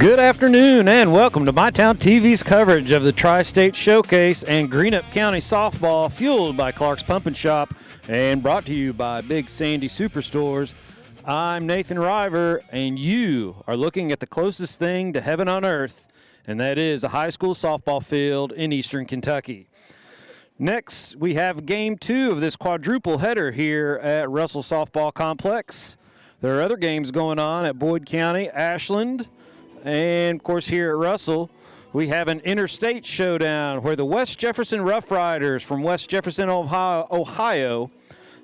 Good afternoon and welcome to MyTown TV's coverage of the Tri-State Showcase and Greenup County softball, fueled by Clark's Pump and Shop and brought to you by Big Sandy Superstores. I'm Nathan River, and you are looking at the closest thing to heaven on earth, and that is a high school softball field in eastern Kentucky. Next, we have Game 2 of this quadruple header here at Russell Softball Complex. There are other games going on at Boyd County, Ashland, and, of course, here at Russell, we have an interstate showdown where the West Jefferson Rough Riders from West Jefferson, Ohio,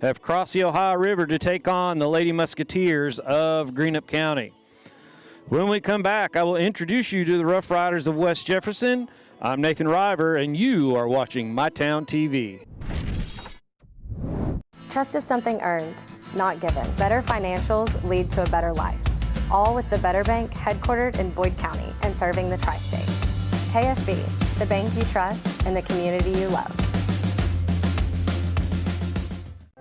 have crossed the Ohio River to take on the Lady Musketeers of Greenup County. When we come back, I will introduce you to the Rough Riders of West Jefferson. I'm Nathan River, and you are watching MyTown TV. Trust is something earned, not given. Better financials lead to a better life. All with the Better Bank, headquartered in Boyd County and serving the Tri-State. KFB, the bank you trust and the community you love.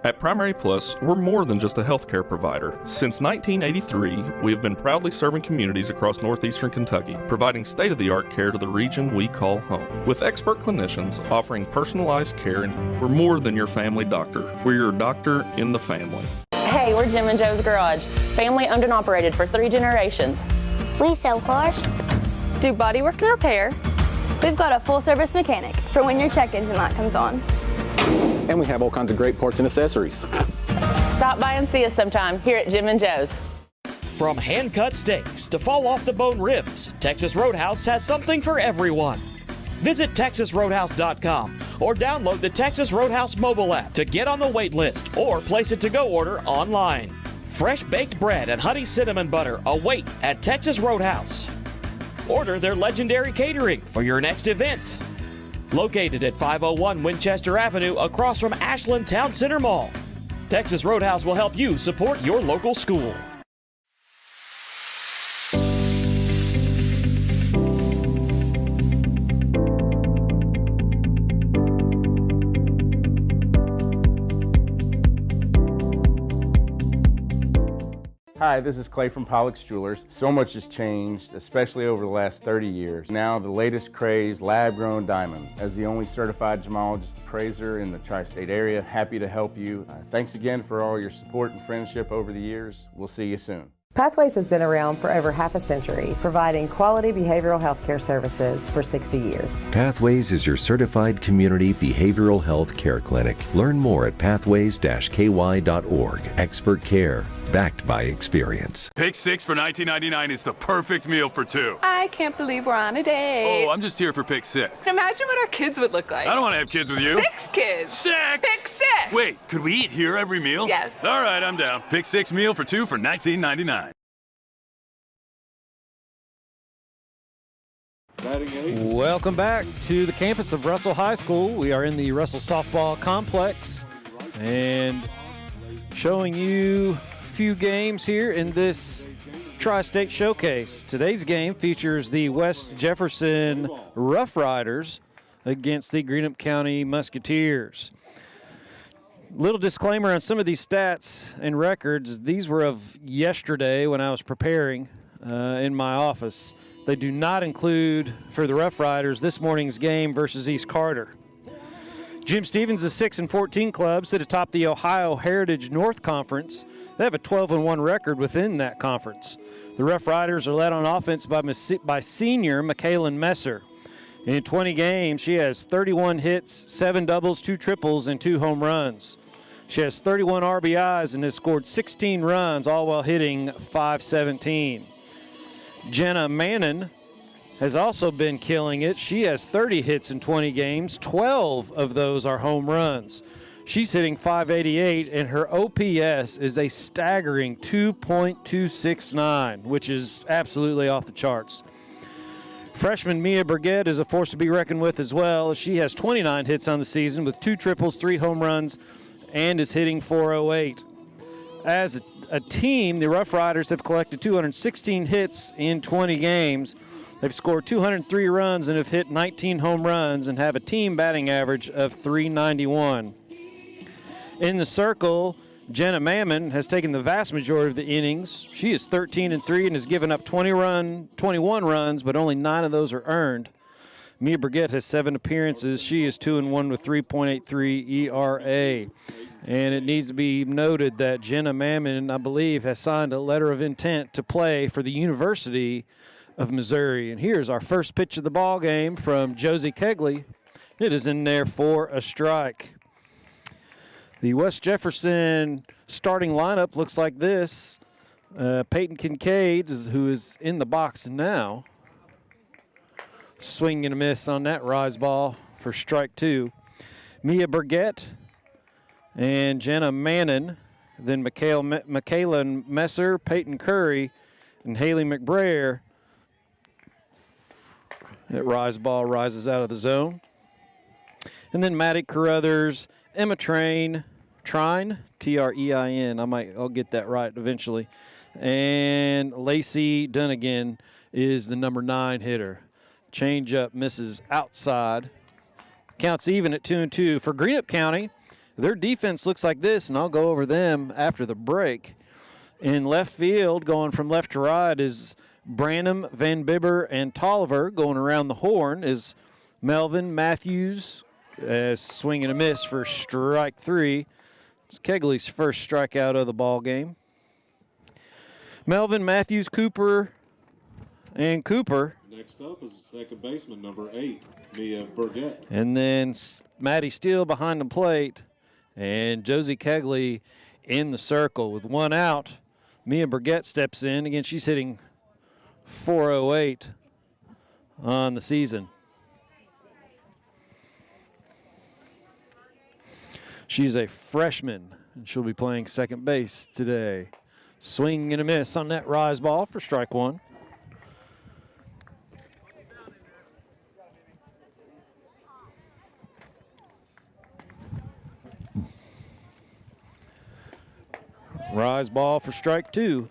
At Primary Plus, we're more than just a healthcare provider. Since 1983, we have been proudly serving communities across northeastern Kentucky, providing state-of-the-art care to the region we call home. With expert clinicians offering personalized care, and we're more than your family doctor. We're your doctor in the family. Hey, we're Jim and Joe's Garage, family owned and operated for 3 generations. We sell cars, do bodywork and repair. We've got a full-service mechanic for when your check engine light comes on. And we have all kinds of great parts and accessories. Stop by and see us sometime here at Jim and Joe's. From hand-cut steaks to fall-off-the-bone ribs, Texas Roadhouse has something for everyone. Visit TexasRoadhouse.com or download the Texas Roadhouse mobile app to get on the wait list or place a to-go order online. Fresh baked bread and honey cinnamon butter await at Texas Roadhouse. Order their legendary catering for your next event. Located at 501 Winchester Avenue across from Ashland Town Center Mall. Texas Roadhouse will help you support your local school. Hi, this is Clay from Pollock's Jewelers. So much has changed, especially over the last 30 years. Now the latest craze, lab-grown diamonds. As the only certified gemologist appraiser in the tri-state area, happy to help you. Thanks again for all your support and friendship over the years. We'll see you soon. Pathways has been around for over half a century, providing quality behavioral health care services for 60 years. Pathways is your certified community behavioral health care clinic. Learn more at pathways-ky.org. Expert care, backed by experience. Pick 6 for $19.99 is the perfect meal for 2. I can't believe we're on a date. Oh, I'm just here for Pick 6. Imagine what our kids would look like. I don't want to have kids with you. 6 kids. 6! Pick 6! Wait, could we eat here every meal? Yes. All right, I'm down. Pick 6 meal for 2 for $19.99. Welcome back to the campus of Russell High School. We are in the Russell Softball Complex and showing you a few games here in this Tri-State Showcase. Today's game features the West Jefferson Rough Riders against the Greenup County Musketeers. Little disclaimer on some of these stats and records. These were of yesterday when I was preparing in my office. They do not include, for the Rough Riders, this morning's game versus East Carter. Jim Stevens' 6-14 club sit atop the Ohio Heritage North Conference. They have a 12-1 record within that conference. The Rough Riders are led on offense by senior Michaelin Messer. In 20 games, she has 31 hits, 7 doubles, 2 triples, and 2 home runs. She has 31 RBIs and has scored 16 runs, all while hitting .517. Jenna Mannon has also been killing it. She has 30 hits in 20 games. 12 of those are home runs. She's hitting .588, and her OPS is a staggering 2.269, which is absolutely off the charts. Freshman Mia Burgett is a force to be reckoned with as well. She has 29 hits on the season with 2 triples, 3 home runs, and is hitting .408. As a team, the Rough Riders have collected 216 hits in 20 games. They've scored 203 runs and have hit 19 home runs and have a team batting average of .391. In the circle, Jenna Mammon has taken the vast majority of the innings. She is 13-3 and has given up 21 runs, but only 9 of those are earned. Mia Burgett has 7 appearances. She is 2-1 with 3.83 ERA. And it needs to be noted that Jenna Mammon, I believe, has signed a letter of intent to play for the University of Missouri. And here's our first pitch of the ball game from Josie Kegley. It is in there for a strike. The West Jefferson starting lineup looks like this. Peyton Kincaid, who is in the box now. Swing and a miss on that rise ball for strike 2. Mia Burgett and Jenna Mannon. Then Michaela Messer, Peyton Curry, and Haley McBrayer. That rise ball rises out of the zone. And then Maddie Carruthers, Emma Trine, T-R-E-I-N. I'll get that right eventually. And Lacey Dunnigan is the number 9 hitter. Changeup misses outside. Counts even at 2-2. For Greenup County, their defense looks like this, and I'll go over them after the break. In left field, going from left to right, is Branham, Van Bibber, and Tolliver. Going around the horn is Melvin Matthews. Swing and a miss for strike 3. It's Kegley's first strikeout of the ball game. Melvin, Matthews, Cooper, and Cooper. Next up is the second baseman, number 8, Mia Burgett. And then Maddie Steele behind the plate, and Josie Kegley in the circle. With 1 out, Mia Burgett steps in. Again, she's hitting .408 on the season. She's a freshman, and she'll be playing second base today. Swing and a miss on that rise ball for strike 1. Rise ball for strike 2.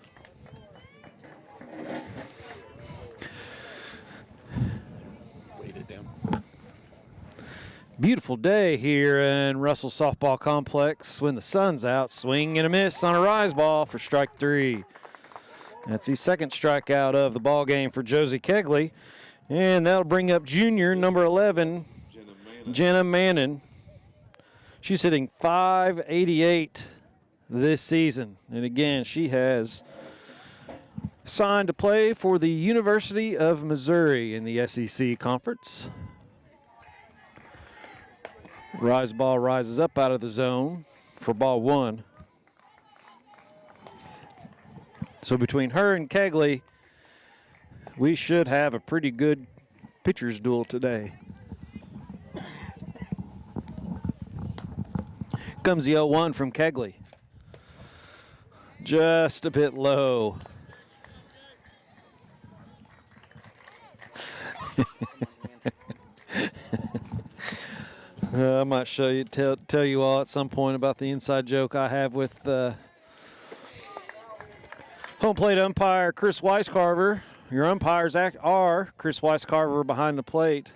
Beautiful day here in Russell Softball Complex when the sun's out. Swing and a miss on a rise ball for strike 3. That's the second strikeout of the ball game for Josie Kegley. And that'll bring up junior number 11, Jenna Mannon. She's hitting .588 this season. And again, she has signed to play for the University of Missouri in the SEC Conference. Rise ball rises up out of the zone for ball 1. So between her and Kegley, we should have a pretty good pitcher's duel today. Comes the 0-1 from Kegley. Just a bit low. I might tell you all at some point about the inside joke I have with home plate umpire Chris Weiscarver. Your umpires are Chris Weiscarver behind the plate.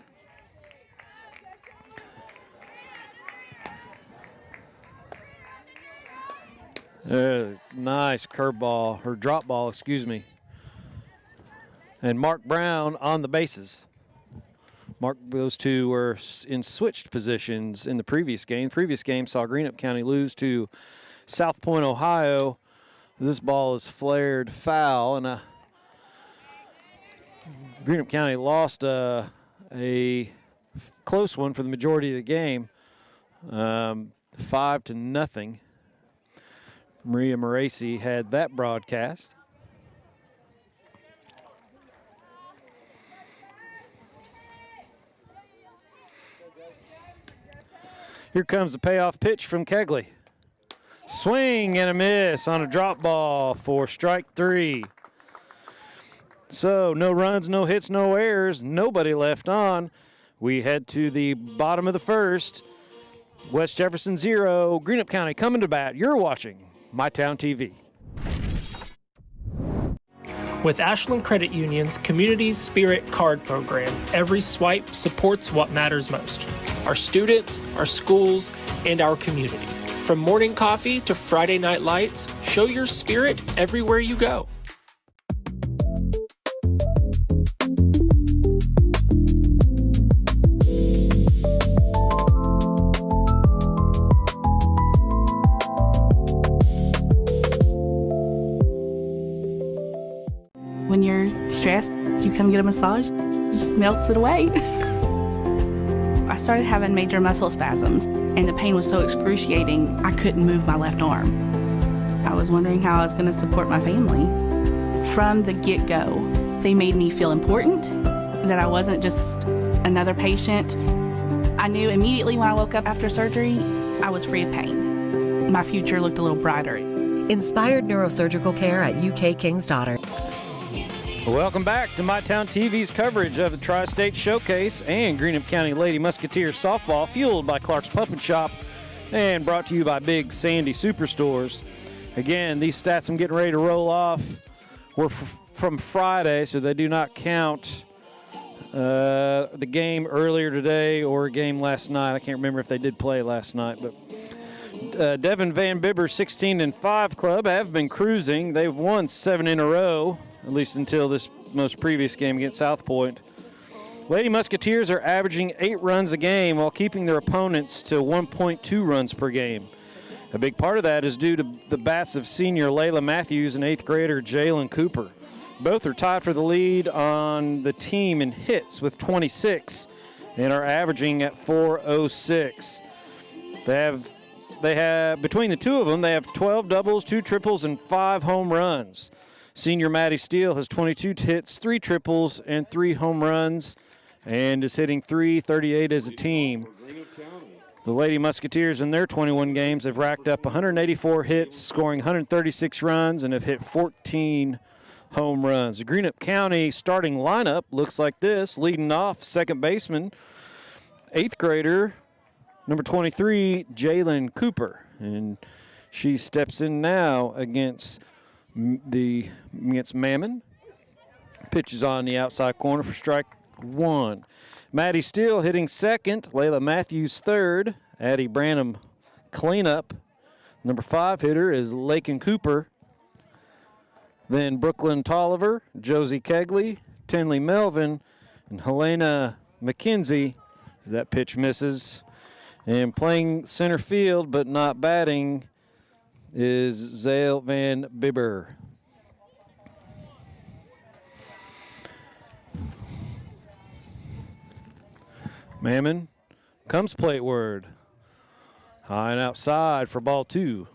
Nice curveball, or drop ball, excuse me. And Mark Brown on the bases. Those two were in switched positions in the previous game. The previous game saw Greenup County lose to South Point, Ohio. This ball is flared foul, and Greenup County lost a close one for the majority of the game, 5-0. Maria Moraci had that broadcast. Here comes the payoff pitch from Kegley. Swing and a miss on a drop ball for strike 3. So no runs, no hits, no errors, nobody left on. We head to the bottom of the first. West Jefferson 0, Greenup County coming to bat. You're watching MyTown TV. With Ashland Credit Union's Community Spirit Card Program, every swipe supports what matters most: our students, our schools, and our community. From morning coffee to Friday night lights, show your spirit everywhere you go. When you're stressed, you come get a massage, it just melts it away. I started having major muscle spasms, and the pain was so excruciating, I couldn't move my left arm. I was wondering how I was going to support my family. From the get-go, they made me feel important, that I wasn't just another patient. I knew immediately when I woke up after surgery, I was free of pain. My future looked a little brighter. Inspired neurosurgical care at UK King's Daughter. Welcome back to MyTown TV's coverage of the Tri-State Showcase and Greenup County Lady Musketeers softball, fueled by Clark's Puppet Shop and brought to you by Big Sandy Superstores. Again, these stats I'm getting ready to roll off were from Friday, so they do not count the game earlier today or a game last night. I can't remember if they did play last night, but Devin Van Bibber's 16-5 club have been cruising. They've won 7 in a row, at least until this most previous game against South Point. Lady Musketeers are averaging 8 runs a game while keeping their opponents to 1.2 runs per game. A big part of that is due to the bats of senior Layla Matthews and 8th grader Jalen Cooper. Both are tied for the lead on the team in hits with 26 and are averaging at 406. They have between the two of them, they have 12 doubles, 2 triples, and 5 home runs. Senior Maddie Steele has 22 hits, 3 triples, and 3 home runs, and is hitting .338 as a team. The Lady Musketeers in their 21 games have racked up 184 hits, scoring 136 runs, and have hit 14 home runs. The Greenup County starting lineup looks like this. Leading off, second baseman, 8th grader, number 23, Jalen Cooper. And she steps in now against Mammon. Pitches on the outside corner for strike 1. Maddie Steele hitting second. Layla Matthews third. Addie Branham cleanup. Number 5 hitter is Lakin Cooper. Then Brooklyn Tolliver, Josie Kegley, Tinley Melvin, and Helena McKenzie. That pitch misses. And playing center field but not batting is Zale Van Bibber. Mammon comes plateward. High and outside for ball 2.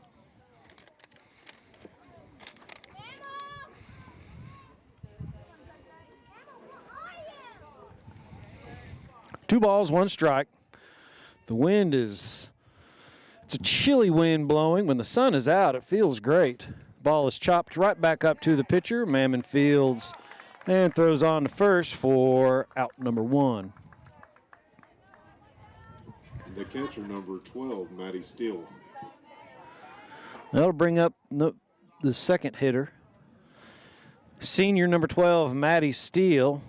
Two balls, 1 strike. The wind it's a chilly wind blowing. When the sun is out, it feels great. Ball is chopped right back up to the pitcher. Mammon fields and throws on to first for out number 1. The catcher, number 12, Maddie Steele. That'll bring up the second hitter. Senior number 12, Maddie Steele.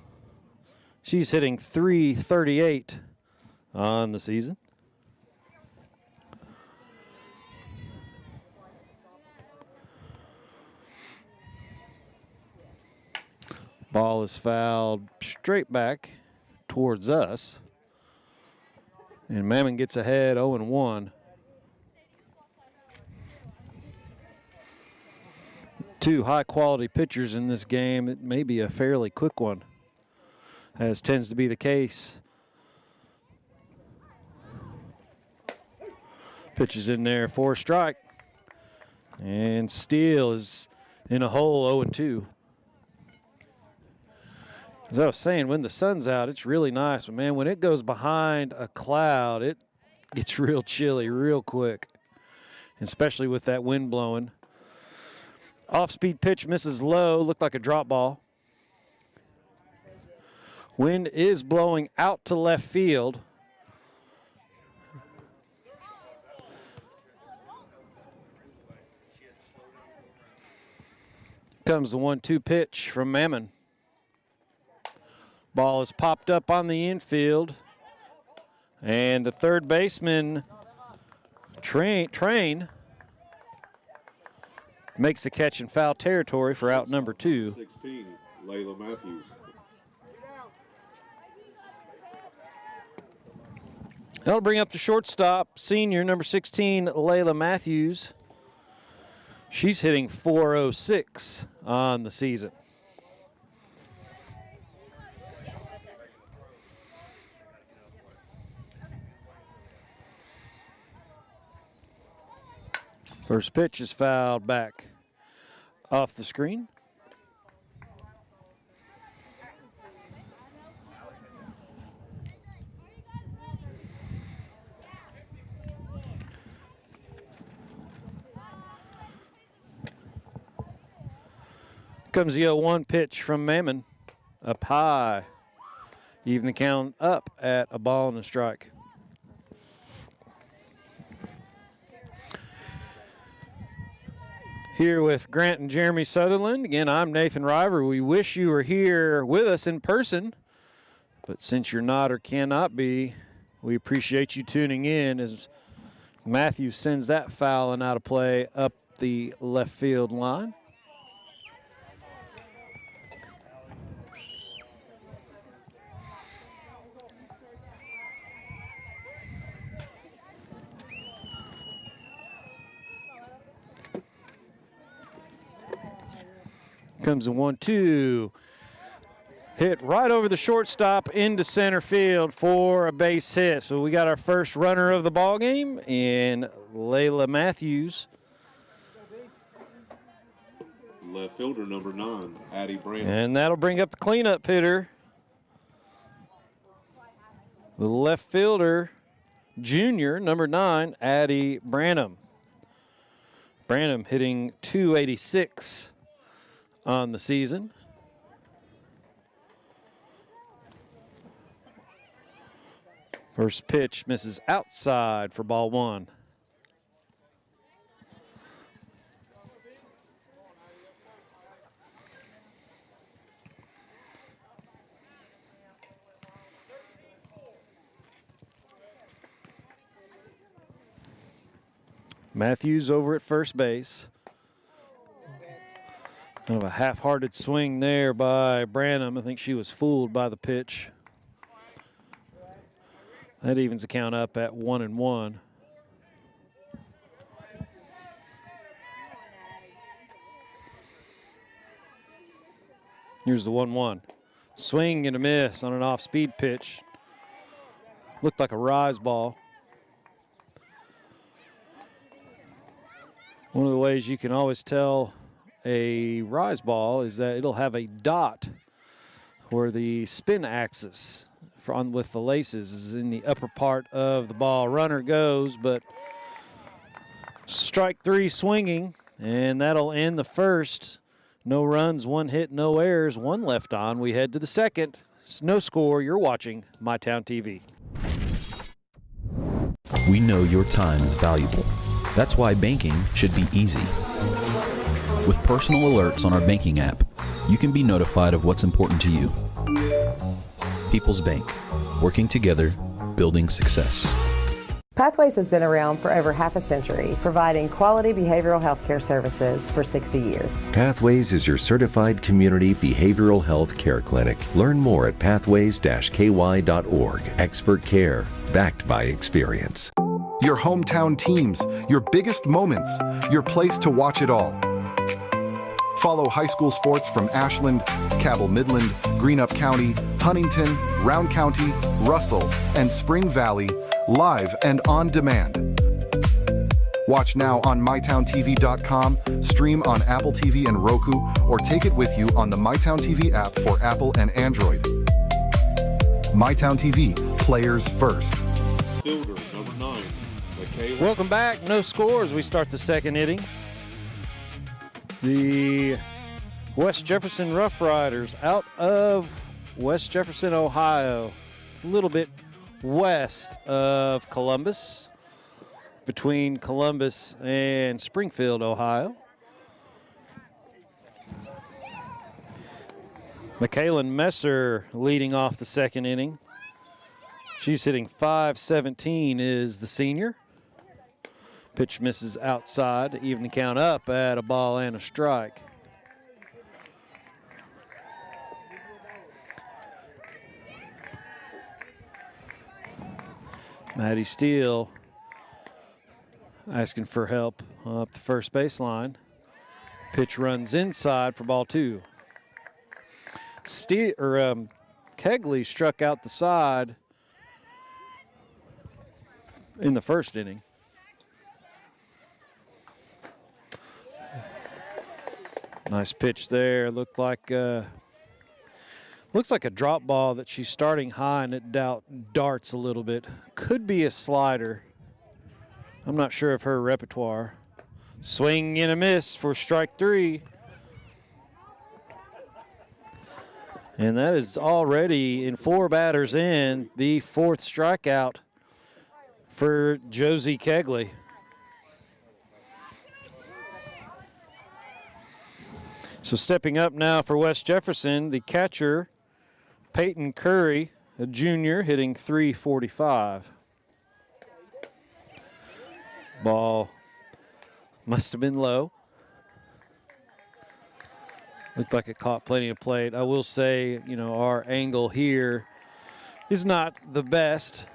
She's hitting .338 on the season. Ball is fouled straight back towards us. And Mammon gets ahead 0-1. 2 high-quality pitchers in this game. It may be a fairly quick one, as tends to be the case. Pitches in there for a strike. And Steele is in a hole 0-2. As I was saying, when the sun's out, it's really nice. But, man, when it goes behind a cloud, it gets real chilly real quick, especially with that wind blowing. Off-speed pitch misses low, looked like a drop ball. Wind is blowing out to left field. Comes the 1-2 pitch from Mammon. Ball is popped up on the infield. And the third baseman Train makes the catch in foul territory for out number 2. 16, Layla Matthews. That'll bring up the shortstop, senior, number 16, Layla Matthews. She's hitting .406 on the season. First pitch is fouled back off the screen. Comes the 0-1 pitch from Mammon, up high. Even the count up at a ball and a strike. Here with Grant and Jeremy Sutherland. Again, I'm Nathan River. We wish you were here with us in person, but since you're not or cannot be, we appreciate you tuning in as Matthew sends that foul and out of play up the left field line. Comes a 1-2. Hit right over the shortstop into center field for a base hit. So we got our first runner of the ball game in Layla Matthews. Left fielder number 9, Addie Branham. And that'll bring up the cleanup hitter. The left fielder, junior, number 9, Addie Branham. Branham hitting .286 on the season. First pitch misses outside for ball 1. Matthews over at first base. Kind of a half-hearted swing there by Branham. I think she was fooled by the pitch. That evens the count up at 1-1. Here's the 1-1. Swing and a miss on an off-speed pitch. Looked like a rise ball. One of the ways you can always tell a rise ball is that it'll have a dot where the spin axis with the laces is in the upper part of the ball. Runner goes, but strike 3 swinging, and that'll end the first. No runs, 1 hit, no errors, 1 left on. We head to the second. No score. You're watching MyTown TV. We know your time is valuable. That's why banking should be easy. With personal alerts on our banking app, you can be notified of what's important to you. People's Bank, working together, building success. Pathways has been around for over half a century, providing quality behavioral health care services for 60 years. Pathways is your certified community behavioral health care clinic. Learn more at pathways-ky.org. Expert care, backed by experience. Your hometown teams, your biggest moments, your place to watch it all. Follow high school sports from Ashland, Cabell Midland, Greenup County, Huntington, Round County, Russell, and Spring Valley live and on demand. Watch now on mytowntv.com, stream on Apple TV and Roku, or take it with you on the MyTown TV app for Apple and Android. MyTown TV, players first. Fielder number 9, Michaela. Welcome back. No scores. We start the second inning. The West Jefferson Rough Riders out of West Jefferson, Ohio. It's a little bit west of Columbus, between Columbus and Springfield, Ohio. Michaela Messer leading off the second inning. She's hitting .517 is the senior. Pitch misses outside to even the count up at a ball and a strike. Maddie Steele asking for help up the first baseline. Pitch runs inside for ball 2. Kegley struck out the side in the first inning. Nice pitch there. Looks like a drop ball that she's starting high and it darts a little bit. Could be a slider. I'm not sure of her repertoire. Swing and a miss for strike 3. And that is already in 4 batters in, the 4th strikeout for Josie Kegley. So stepping up now for West Jefferson, the catcher, Peyton Curry, a junior, hitting .345. Ball must have been low. Looked like it caught plenty of plate. I will say, our angle here is not the best.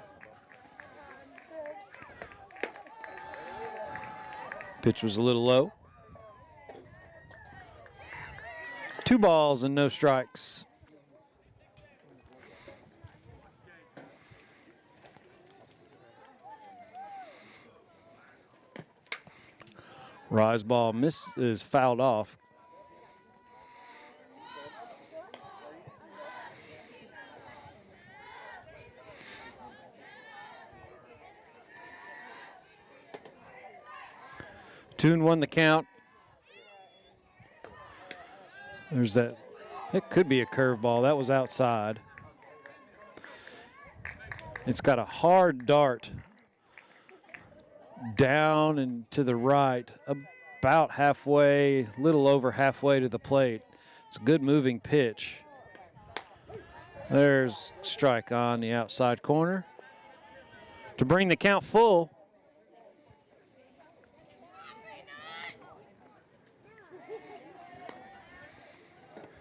Pitch was a little low. 2 balls and no strikes. Rise ball is fouled off. Two and 1 the count. There's that. It could be a curveball. That was outside. It's got a hard dart down and to the right, about halfway, little over halfway to the plate. It's a good moving pitch. There's strike on the outside corner to bring the count full.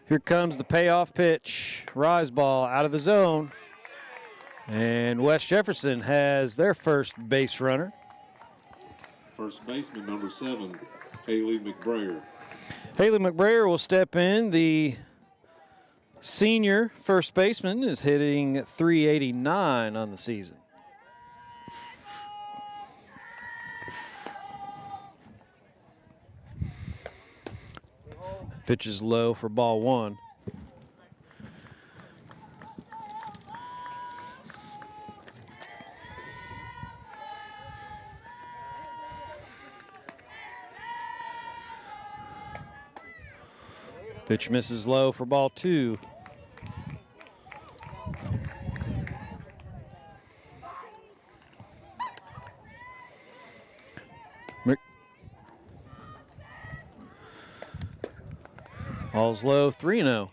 Here comes the payoff pitch. Rise ball out of the zone. And West Jefferson has their first base runner. First baseman, number 7, Haley McBrayer. Haley McBrayer will step in. The senior first baseman is hitting .389 on the season. Pitch is low for ball 1. Pitch misses low for ball 2. Ball's low, 3-0.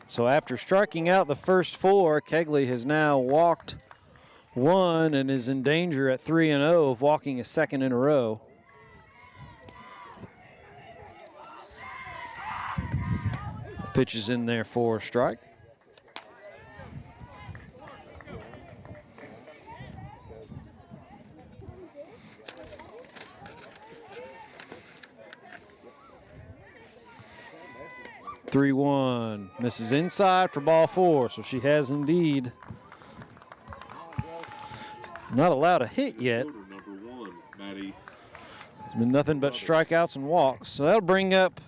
So after striking out the first 4, Kegley has now walked 1 and is in danger at 3-0 of walking a second in a row. Pitch is in there for a strike. (3-1). Misses inside for ball 4, so she has indeed not allowed a hit yet. Number 1, Maddie. It's been nothing but strikeouts and walks. So that'll bring up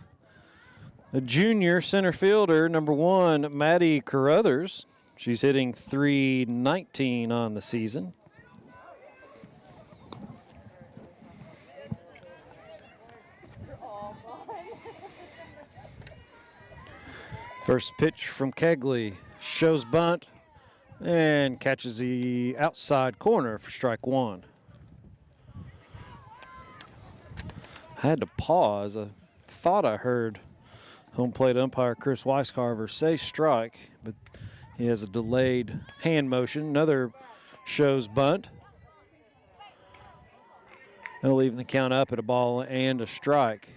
a junior center fielder, number 1, Maddie Carruthers. She's hitting .319 on the season. First pitch from Kegley, shows bunt and catches the outside corner for strike 1. I had to pause. I thought I heard home plate umpire Chris Weiscarver say strike, but he has a delayed hand motion. Another shows bunt. That'll even the count up at a ball and a strike.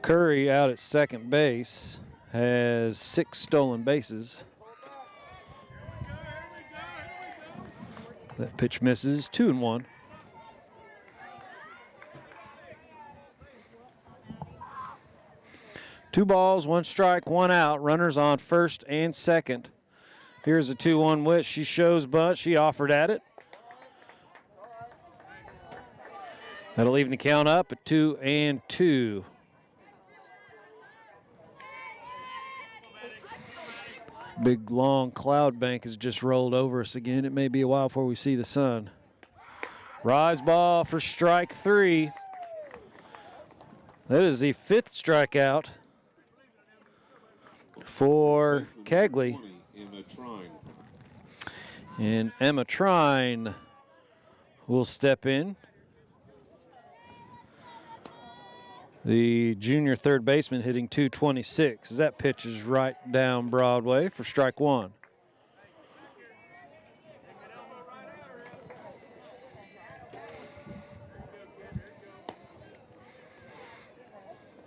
Curry out at second base has 6 stolen bases. That pitch misses, 2-1. Two balls, 1 strike, 1 out. Runners on first and second. Here's a 2-1 wish. She shows bunt. She offered at it. That'll even the count up at 2-2. Big long cloud bank has just rolled over us again. It may be a while before we see the sun. Rise ball for strike 3. That is the 5th strikeout for Kegley. And Emma Trine will step in. The junior third baseman hitting .226. That pitch is right down Broadway for strike 1.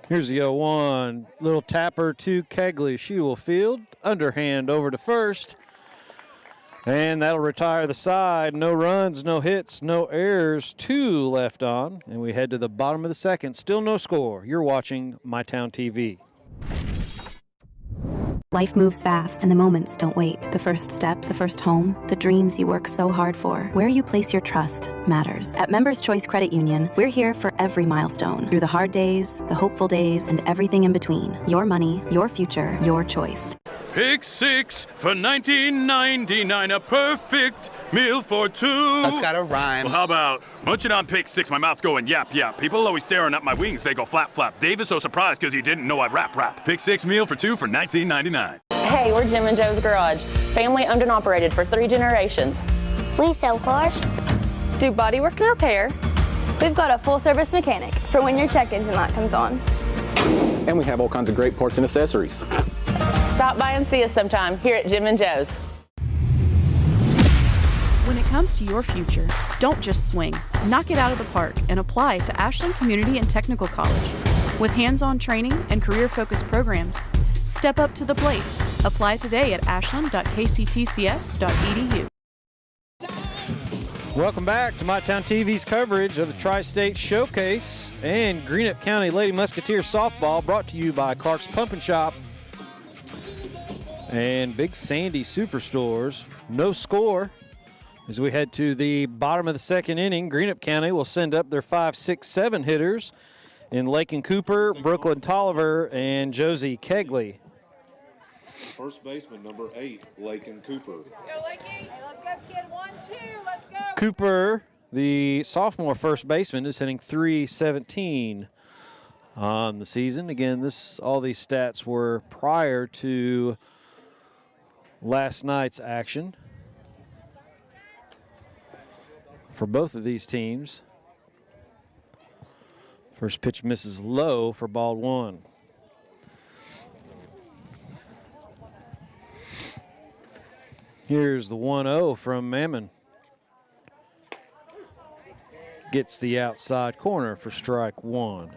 Here's the 0-1. Little tapper to Kegley. She will field. Underhand over to first. And that'll retire the side. No runs, no hits, no errors. 2 left on. And we head to the bottom of the second. Still no score. You're watching MyTown TV. Life moves fast and the moments don't wait. The first steps, the first home, the dreams you work so hard for. Where you place your trust matters. At Members Choice Credit Union, we're here for every milestone. Through the hard days, the hopeful days, and everything in between. Your money, your future, your choice. Pick 6 for $19.99, a perfect meal for 2. That's gotta rhyme. Well, how about munching on Pick 6, my mouth going yap yap. People always staring at my wings, they go flap flap. Dave is so surprised because he didn't know I'd rap. Pick 6 meal for 2 for $19.99. Hey, we're Jim and Joe's Garage. Family owned and operated for 3 generations. We sell cars, Do bodywork and repair. we've got a full-service mechanic for when your check engine light comes on. And we have all kinds of great parts and accessories. Stop by and see us sometime here at Jim and Joe's. When it comes to your future, don't just swing. Knock it out of the park and apply to Ashland Community and Technical College. With hands-on training and career-focused programs, step up to the plate. Apply today at ashland.kctcs.edu. Welcome back to MyTown TV's coverage of the Tri-State Showcase and Greenup County Lady Musketeers softball, brought to you by Clark's Pump and Shop and Big Sandy Superstores. No score as we head to the bottom of the second inning. Greenup County will send up their 5, 6, 7 hitters in Lakin Cooper, Brooklyn Tolliver, and Josie Kegley. First baseman, number 8, Lakin Cooper. Go, Lakey. Hey, let's go, kid. 1, 2, let's go. Cooper, the sophomore first baseman, is hitting .317 on the season. Again, all these stats were prior to last night's action for both of these teams. First pitch misses low for ball 1. Here's the 1-0 from Mammon. Gets the outside corner for strike 1.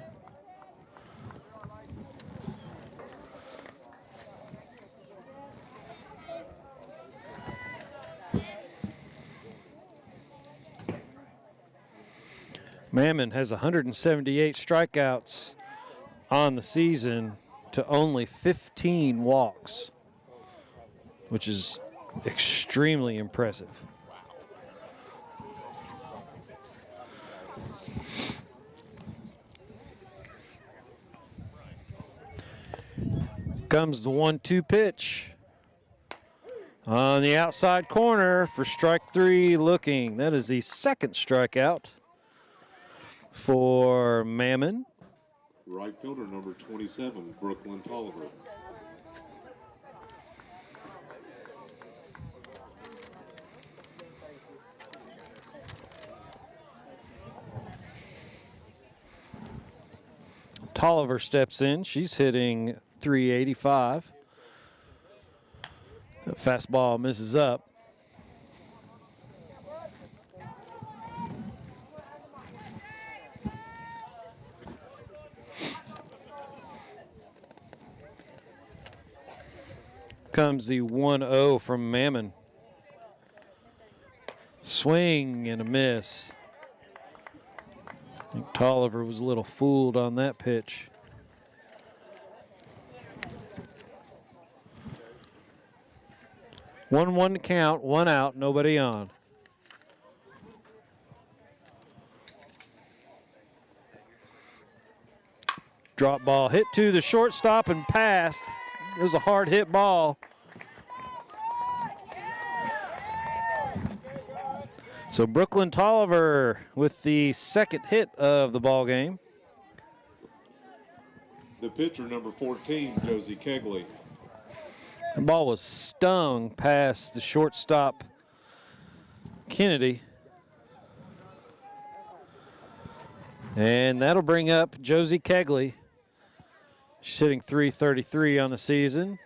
Mammon has 178 strikeouts on the season to only 15 walks, which is extremely impressive. Comes the 1-2 pitch on the outside corner for strike 3 looking. That is the second strikeout for Mammon. Right fielder, number 27, Brooklyn Tolliver. Tolliver steps in. She's hitting .385. The fastball misses up. Comes the 1-0 from Mammon. Swing and a miss. I think Tolliver was a little fooled on that pitch. One count, 1 out, nobody on. Drop ball hit to the shortstop and passed. It was a hard hit ball. So Brooklyn Tolliver with the second hit of the ball game. The pitcher, number 14, Josie Kegley. The ball was stung past the shortstop, Kennedy. And that'll bring up Josie Kegley. She's hitting .333 on the season.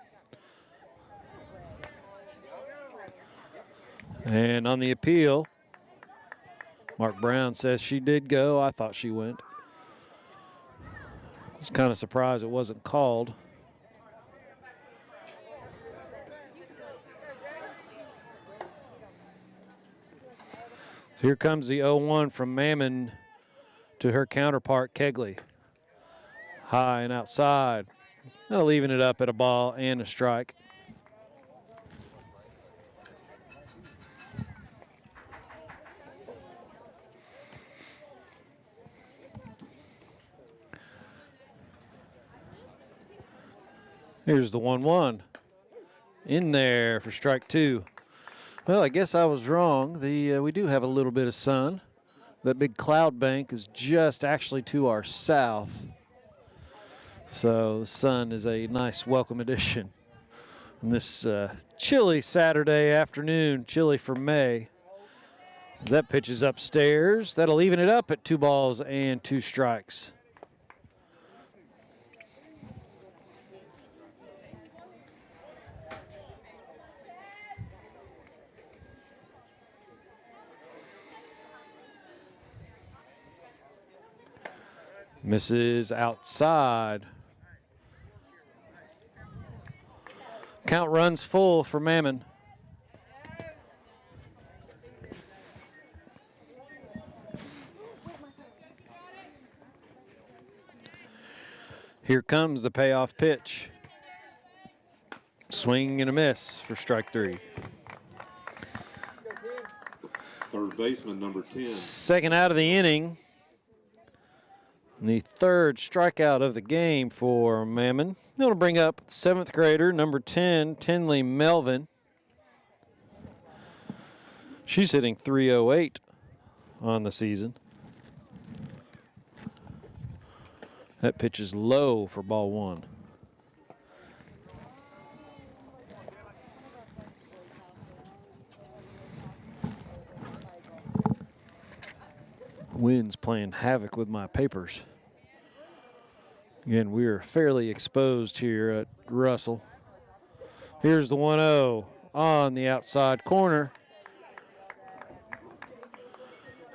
And on the appeal, Mark Brown says she did go. I thought she went. I was kind of surprised it wasn't called. So here comes the 0-1 from Mammon to her counterpart, Kegley. High and outside. That'll even it up at a ball and a strike. Here's the 1-1. In there for strike 2. Well, I guess I was wrong. We do have a little bit of sun. That big cloud bank is just actually to our south. So the sun is a nice welcome addition on this chilly Saturday afternoon, chilly for May. As that pitch is upstairs, that'll even it up at 2 balls and 2 strikes. Misses outside. Count runs full for Mammon. Here comes the payoff pitch. Swing and a miss for strike 3. Third baseman, number 10. Second out of the inning. The third strikeout of the game for Mammon. That'll bring up 7th grader, number 10, Tinley Melvin. She's hitting .308 on the season. That pitch is low for ball 1. Wind's playing havoc with my papers. Again, we are fairly exposed here at Russell. Here's the 1-0 on the outside corner.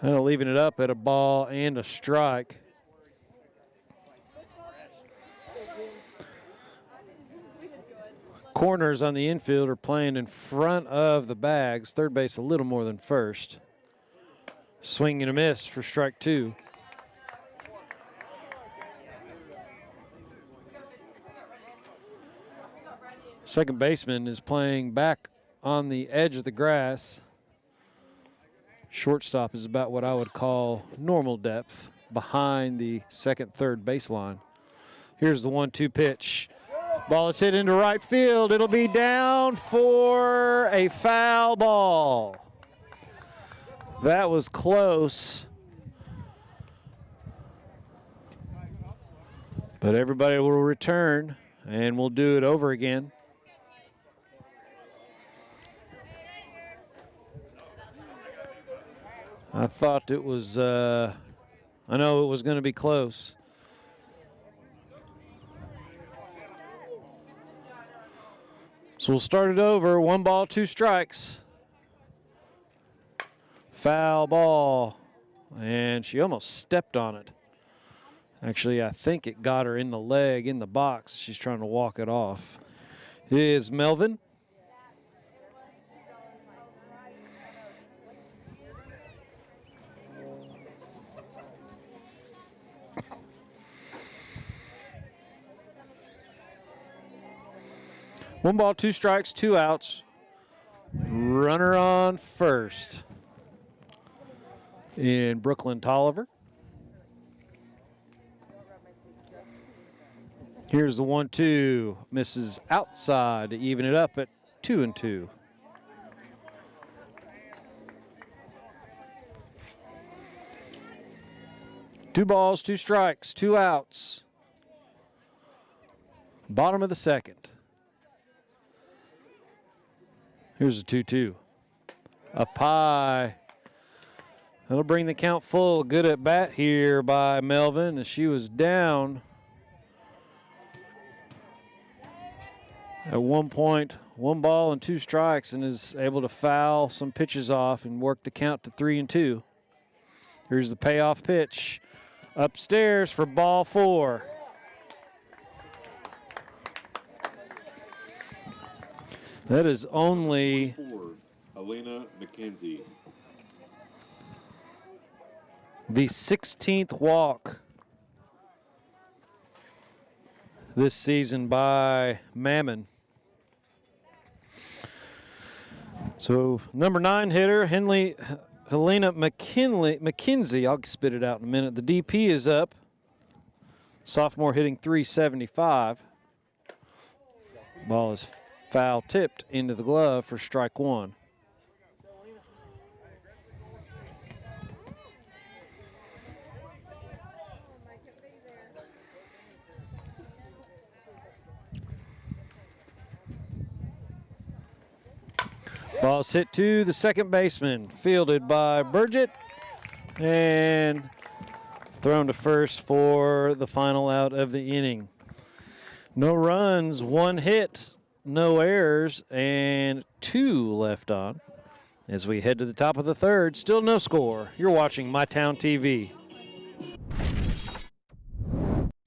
That'll even it up at a ball and a strike. Corners on the infield are playing in front of the bags. Third base a little more than first. Swing and a miss for strike 2. Second baseman is playing back on the edge of the grass. Shortstop is about what I would call normal depth behind the second, third baseline. Here's the 1-2 pitch. Ball is hit into right field. It'll be down for a foul ball. That was close. But everybody will return, and we'll do it over again. I thought it was, I know it was going to be close. So we'll start it over. 1 ball, 2 strikes. Foul ball. And she almost stepped on it. Actually, I think it got her in the leg, in the box. She's trying to walk it off. Here's Melvin. One ball, 2 strikes, 2 outs. Runner on first in Brooklyn Tolliver. Here's the 1-2. Misses outside to even it up at 2-2. Two balls, 2 strikes, 2 outs. Bottom of the second. Here's a 2-2. Up high. That'll bring the count full. Good at bat here by Melvin as she was down. At one point, 1 ball and 2 strikes, and is able to foul some pitches off and work the count to 3-2. Here's the payoff pitch. Upstairs for ball 4. That is only Elena McKenzie. The 16th walk this season by Mammon. So number 9 hitter, Helena McKenzie, I'll spit it out in a minute. The DP is up. Sophomore hitting .375. Ball is foul tipped into the glove for strike 1. Ball's hit to the second baseman, fielded by Burgett, and thrown to first for the final out of the inning. No runs, 1 hit, no errors, and 2 left on. As we head to the top of the third, still no score. You're watching My Town TV.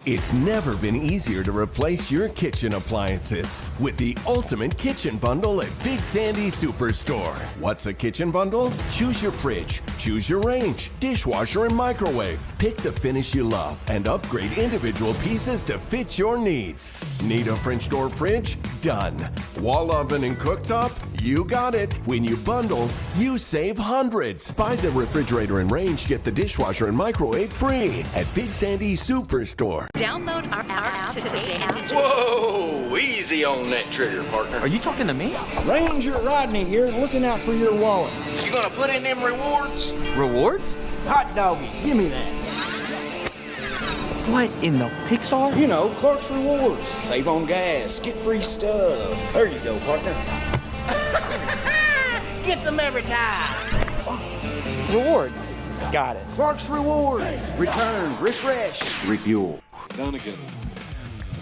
It's never been easier to replace your kitchen appliances with the ultimate kitchen bundle at Big Sandy Superstore. What's a kitchen bundle? Choose your fridge, choose your range, dishwasher, and microwave. Pick the finish you love and upgrade individual pieces to fit your needs. Need a French door fridge? Done. Wall oven and cooktop? You got it. When you bundle, you save hundreds. Buy the refrigerator and range, get the dishwasher and microwave free at Big Sandy Superstore. Download our app today. Whoa! Easy on that trigger, partner. Are you talking to me? Ranger Rodney here, looking out for your wallet. You gonna put in them rewards? Rewards? Hot doggies, give me that. What in the Pixar? You know, Clark's Rewards. Save on gas, get free stuff. There you go, partner. Get some every time. Rewards. Got it. Clark's Rewards. Return, refresh, refuel. Dunnigan.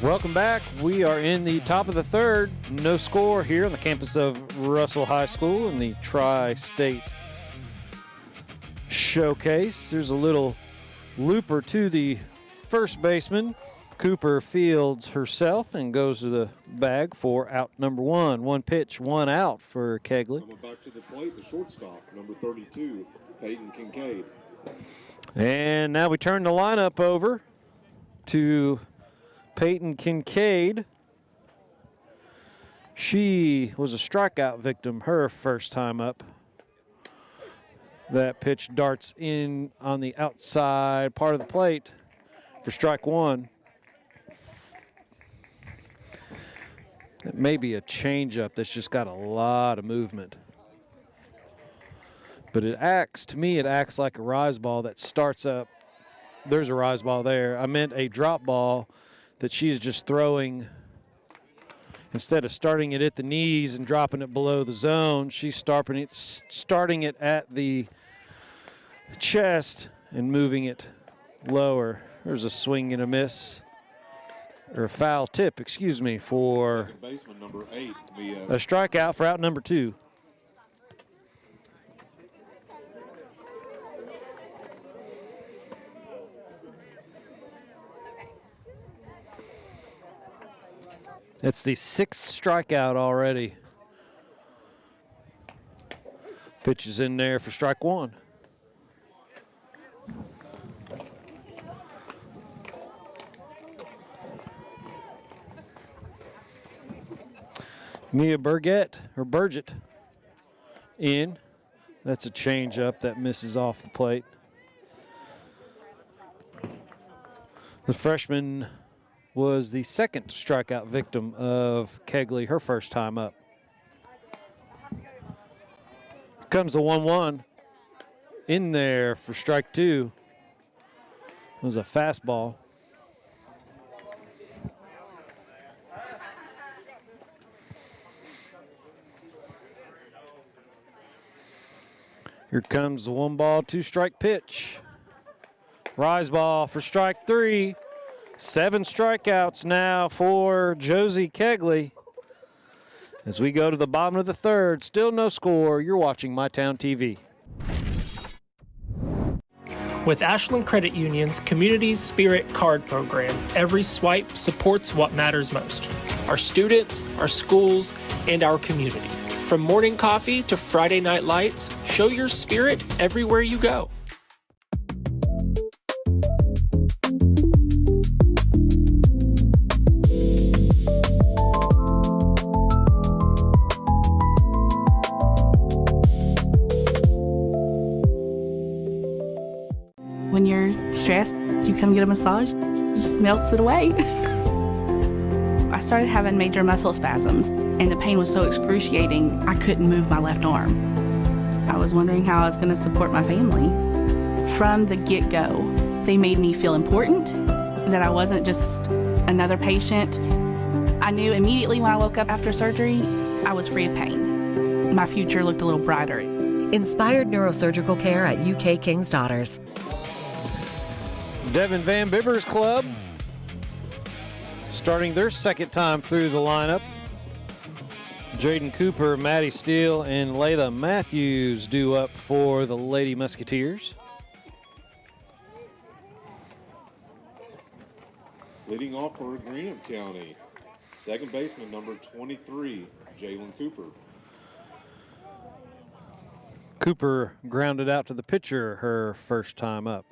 Welcome back. We are in the top of the third. No score here on the campus of Russell High School in the Tri-State Showcase. There's a little looper to the first baseman. Cooper fields herself and goes to the bag for out number 1. 1 pitch, 1 out for Kegley. Coming back to the plate, the shortstop, number 32, Peyton Kincaid. And now we turn the lineup over to Peyton Kincaid. She was a strikeout victim her first time up. That pitch darts in on the outside part of the plate for strike 1. It may be a changeup that's just got a lot of movement. But it acts like a rise ball that starts up. There's a rise ball there. I meant a drop ball that she's just throwing. Instead of starting it at the knees and dropping it below the zone, she's starting it at the chest and moving it lower. There's a swing and a miss. or foul tip, excuse me, for Second baseman number 8, Mia. a strikeout for out number 2. It's the 6th strikeout already. Pitch is in there for strike 1. Mia Burgett in. That's a changeup that misses off the plate. The freshman was the 2nd strikeout victim of Kegley, her first time up. Comes the 1-1 in there for strike 2. It was a fastball. Here comes the 1-ball, 2-strike pitch. Rise ball for strike 3. 7 strikeouts now for Josie Kegley. As we go to the bottom of the 3rd, still no score. You're watching MyTown TV. With Ashland Credit Union's Community Spirit Card Program, every swipe supports what matters most: our students, our schools, and our community. From morning coffee to Friday night lights, show your spirit everywhere you go. When you're stressed, you come get a massage, it just melts it away. I started having major muscle spasms, and the pain was so excruciating, I couldn't move my left arm. I was wondering how I was going to support my family. From the get-go, they made me feel important, that I wasn't just another patient. I knew immediately when I woke up after surgery, I was free of pain. My future looked a little brighter. Inspired neurosurgical care at UK King's Daughters. Devin Van Bibber's club starting their 2nd time through the lineup. Jaden Cooper, Maddie Steele, and Layla Matthews due up for the Lady Musketeers. Leading off for Greenup County, second baseman number 23, Jalen Cooper. Cooper grounded out to the pitcher her first time up.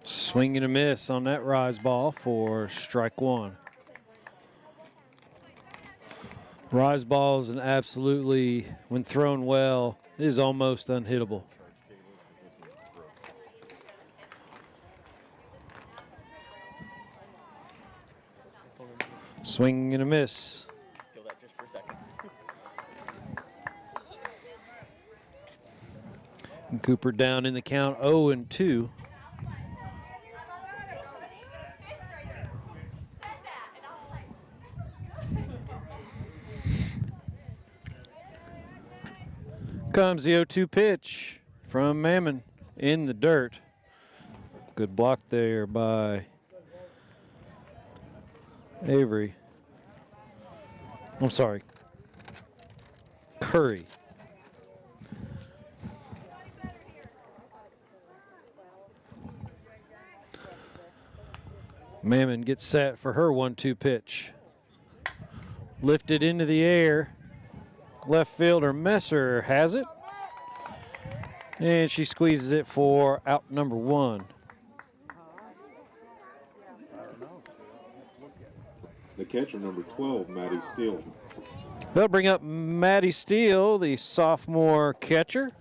Swing and a miss on that rise ball for strike 1. Rise ball is an absolutely, when thrown well, is almost unhittable. Swing and a miss. Steal that just for a second. And Cooper down in the count 0-2. Comes the 0-2 pitch from Mammon in the dirt. Good block there by Avery. I'm sorry, Curry. Mammon gets set for her 1-2 pitch. Lifted into the air. Left fielder Messer has it. And she squeezes it for out number 1. The catcher number 12, Maddie Steele. They'll bring up Maddie Steele, the sophomore catcher.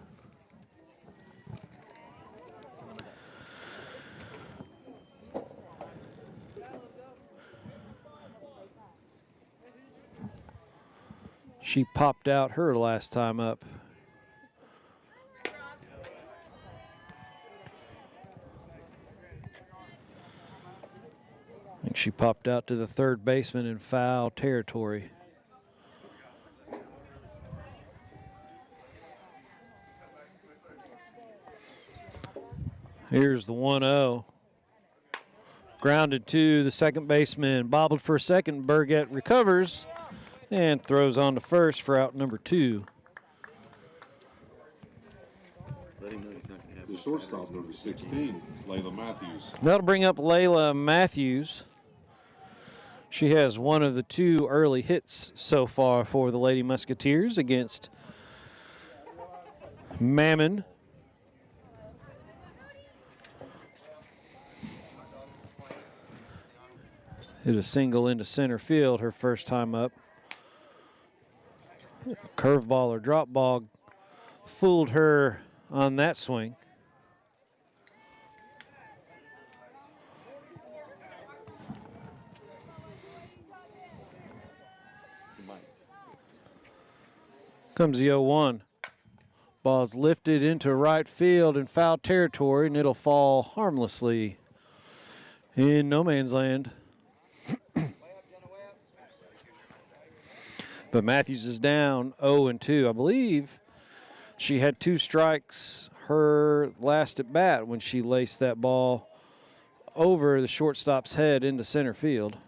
She popped out her last time up. I think she popped out to the third baseman in foul territory. Here's the 1-0. Grounded to the second baseman. Bobbled for a second. Burgett recovers and throws on to first for out number 2. The shortstop, number 16, Layla Matthews. That'll bring up Layla Matthews. She has one of the 2 early hits so far for the Lady Musketeers against Mammon. Hit a single into center field her first time up. Curveball or drop ball fooled her on that swing. Comes the 0-1. Ball's lifted into right field in foul territory, and it'll fall harmlessly in no man's land. But Matthews is down 0-2. I believe she had 2 strikes her last at bat when she laced that ball over the shortstop's head into center field.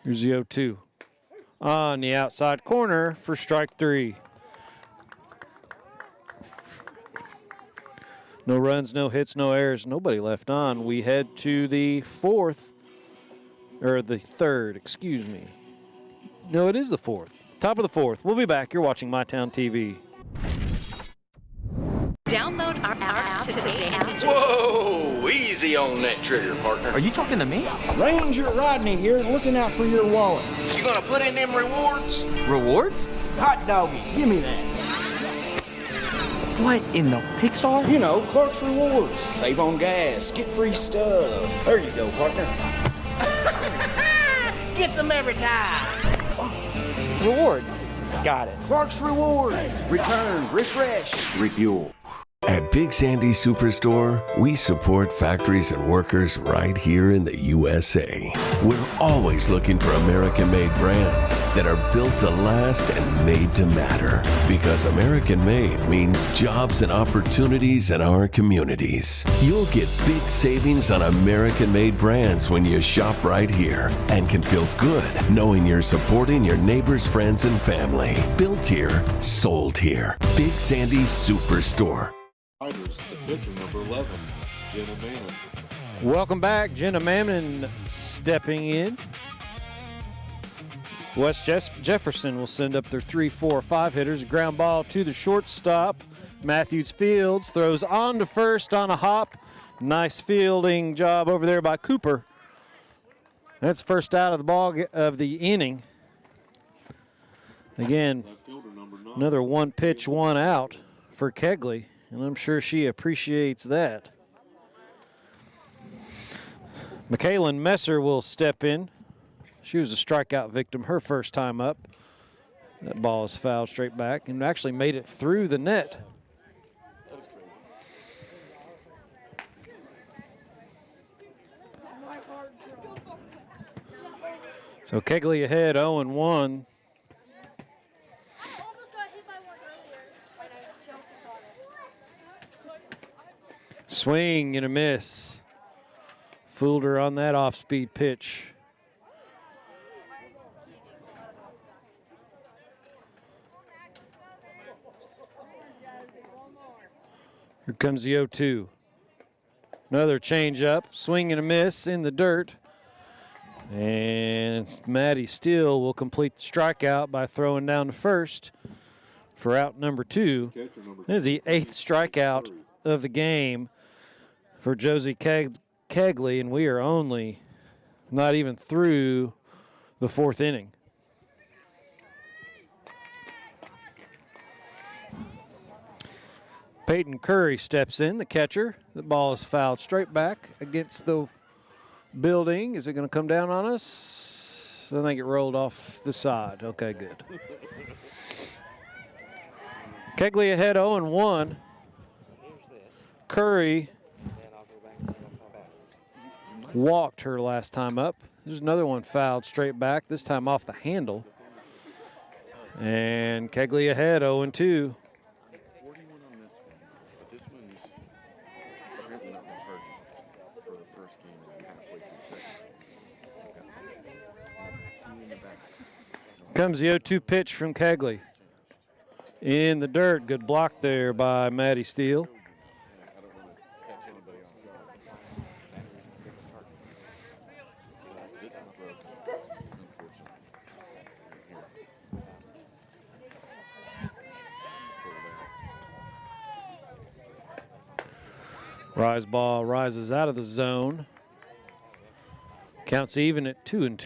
Here's the 0-2. On the outside corner for strike 3. No runs, no hits, no errors, nobody left on. We head to the 4th, or the 3rd, excuse me. No, it is the 4th. Top of the 4th. We'll be back. You're watching MyTown TV. Download our app today. Whoa! Easy on that trigger, partner. Are you talking to me? Ranger Rodney here, looking out for your wallet. You gonna put in them rewards? Rewards? Hot doggies, give me that. What in the Pixar? You know, Clark's Rewards. Save on gas, get free stuff. There you go, partner. Get some every time. Rewards. Got it. Clark's Rewards. Return, refresh, refuel. At Big Sandy Superstore, we support factories and workers right here in the USA. We're always looking for American-made brands that are built to last and made to matter. Because American-made means jobs and opportunities in our communities. You'll get big savings on American-made brands when you shop right here and can feel good knowing you're supporting your neighbors, friends, and family. Built here, sold here. Big Sandy Superstore. The pitcher, number 11, Jenna Mammon. Welcome back. Jenna Mammon stepping in. West Jefferson will send up their 3, 4, 5 hitters. Ground ball to the shortstop. Matthews fields, throws on to first on a hop. Nice fielding job over there by Cooper. That's first out of the ball of the inning. Again, another 1 pitch, 1 out for Kegley. And I'm sure she appreciates that. Michaelin Messer will step in. She was a strikeout victim her first time up. That ball is fouled straight back and actually made it through the net. That was crazy. So Kegley ahead 0-1. Swing and a miss. Fooled her on that off-speed pitch. Here comes the 0-2. Another changeup. Swing and a miss in the dirt. And Maddie Steele will complete the strikeout by throwing down to first for out number 2. This is the 8th strikeout of the game for Josie Kegley, and we are only not even through the 4th inning. Peyton Curry steps in, the catcher. The ball is fouled straight back against the building. Is it going to come down on us? I think it rolled off the side. Okay, good. Kegley ahead 0-1. Curry walked her last time up. There's another one fouled straight back, this time off the handle. And Kegley ahead, 0-2. 41 on this one, but this one's apparently not been charging for the first game and halfway through the second. Two in the back. Comes the 0-2 pitch from Kegley. In the dirt, good block there by Matty Steele. Rise ball rises out of the zone. Counts even at 2-2. Well, just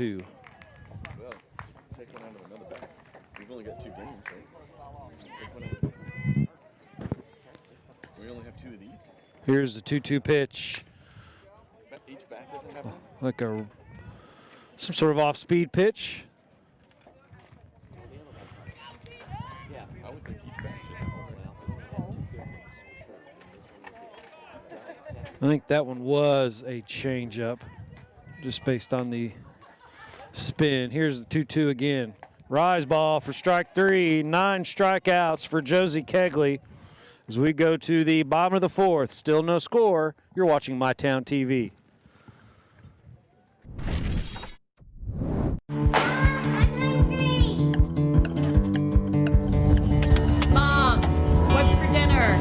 take one out of another back. We've only got 2 games, right? Just take one out. We only have 2 of these. Here's the 2-2 pitch. Each back doesn't have one? Like some sort of off-speed pitch. Yeah, I would think each back should have one. I think that one was a changeup, just based on the spin. Here's the 2-2 again. Rise ball for strike 3. 9 strikeouts for Josie Kegley. As we go to the bottom of the 4th, still no score. You're watching MyTown TV. Mom, what's for dinner?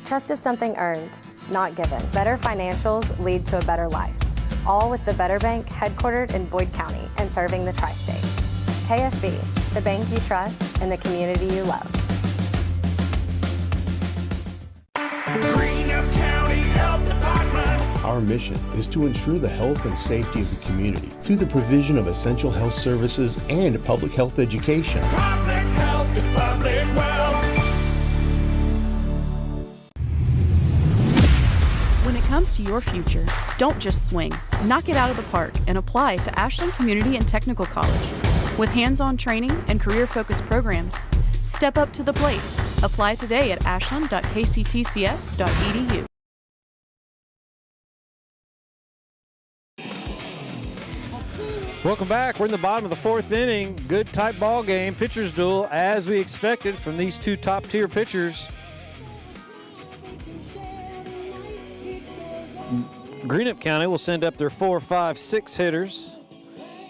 Trust is something earned, not given. Better financials lead to a better life. All with the Better Bank, headquartered in Boyd County and serving the tri-state. KFB, the bank you trust and the community you love. Greenup County Health Department. Our mission is to ensure the health and safety of the community through the provision of essential health services and public health education. Public health is public wealth. When it comes to your future, don't just swing. Knock it out of the park and apply to Ashland Community and Technical College. With hands-on training and career-focused programs, step up to the plate. Apply today at ashland.kctcs.edu. Welcome back. We're in the bottom of the 4th inning. Good tight ball game. Pitchers duel as we expected from these 2 top-tier pitchers. Greenup County will send up their 4, 5, 6 hitters.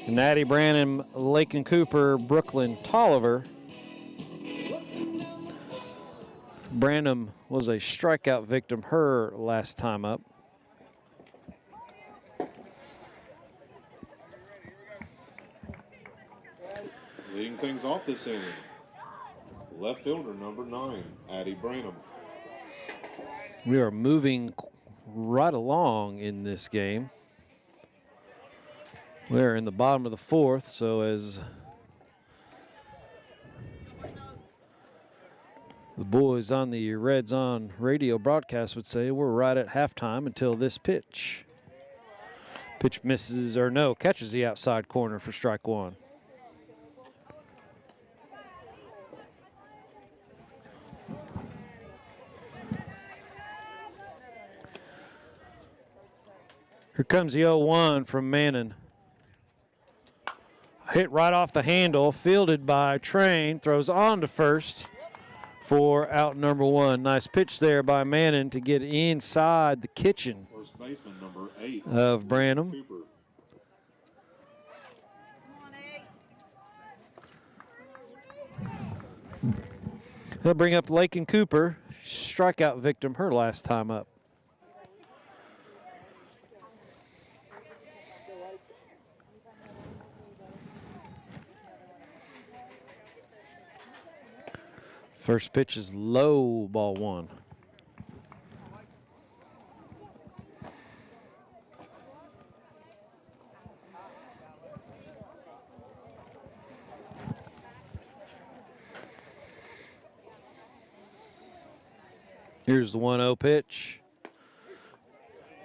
Natty Branham, Lakin Cooper, Brooklyn Tolliver. Branham was a strikeout victim her last time up. Leading things off this inning, left fielder number 9, Addie Branham. We are moving right along in this game. We're in the bottom of the 4th, so as the boys on the Reds on radio broadcast would say, we're right at halftime until this pitch. Pitch misses, or no, catches the outside corner for strike 1. Here comes the 0-1 from Mannon. Hit right off the handle, fielded by Train, throws on to first for out number 1. Nice pitch there by Mannon to get inside the kitchen First baseman number 8 of Branham. Cooper. They'll bring up Lakin Cooper, strikeout victim her last time up. First pitch is low, ball 1. Here's the 1-0 pitch.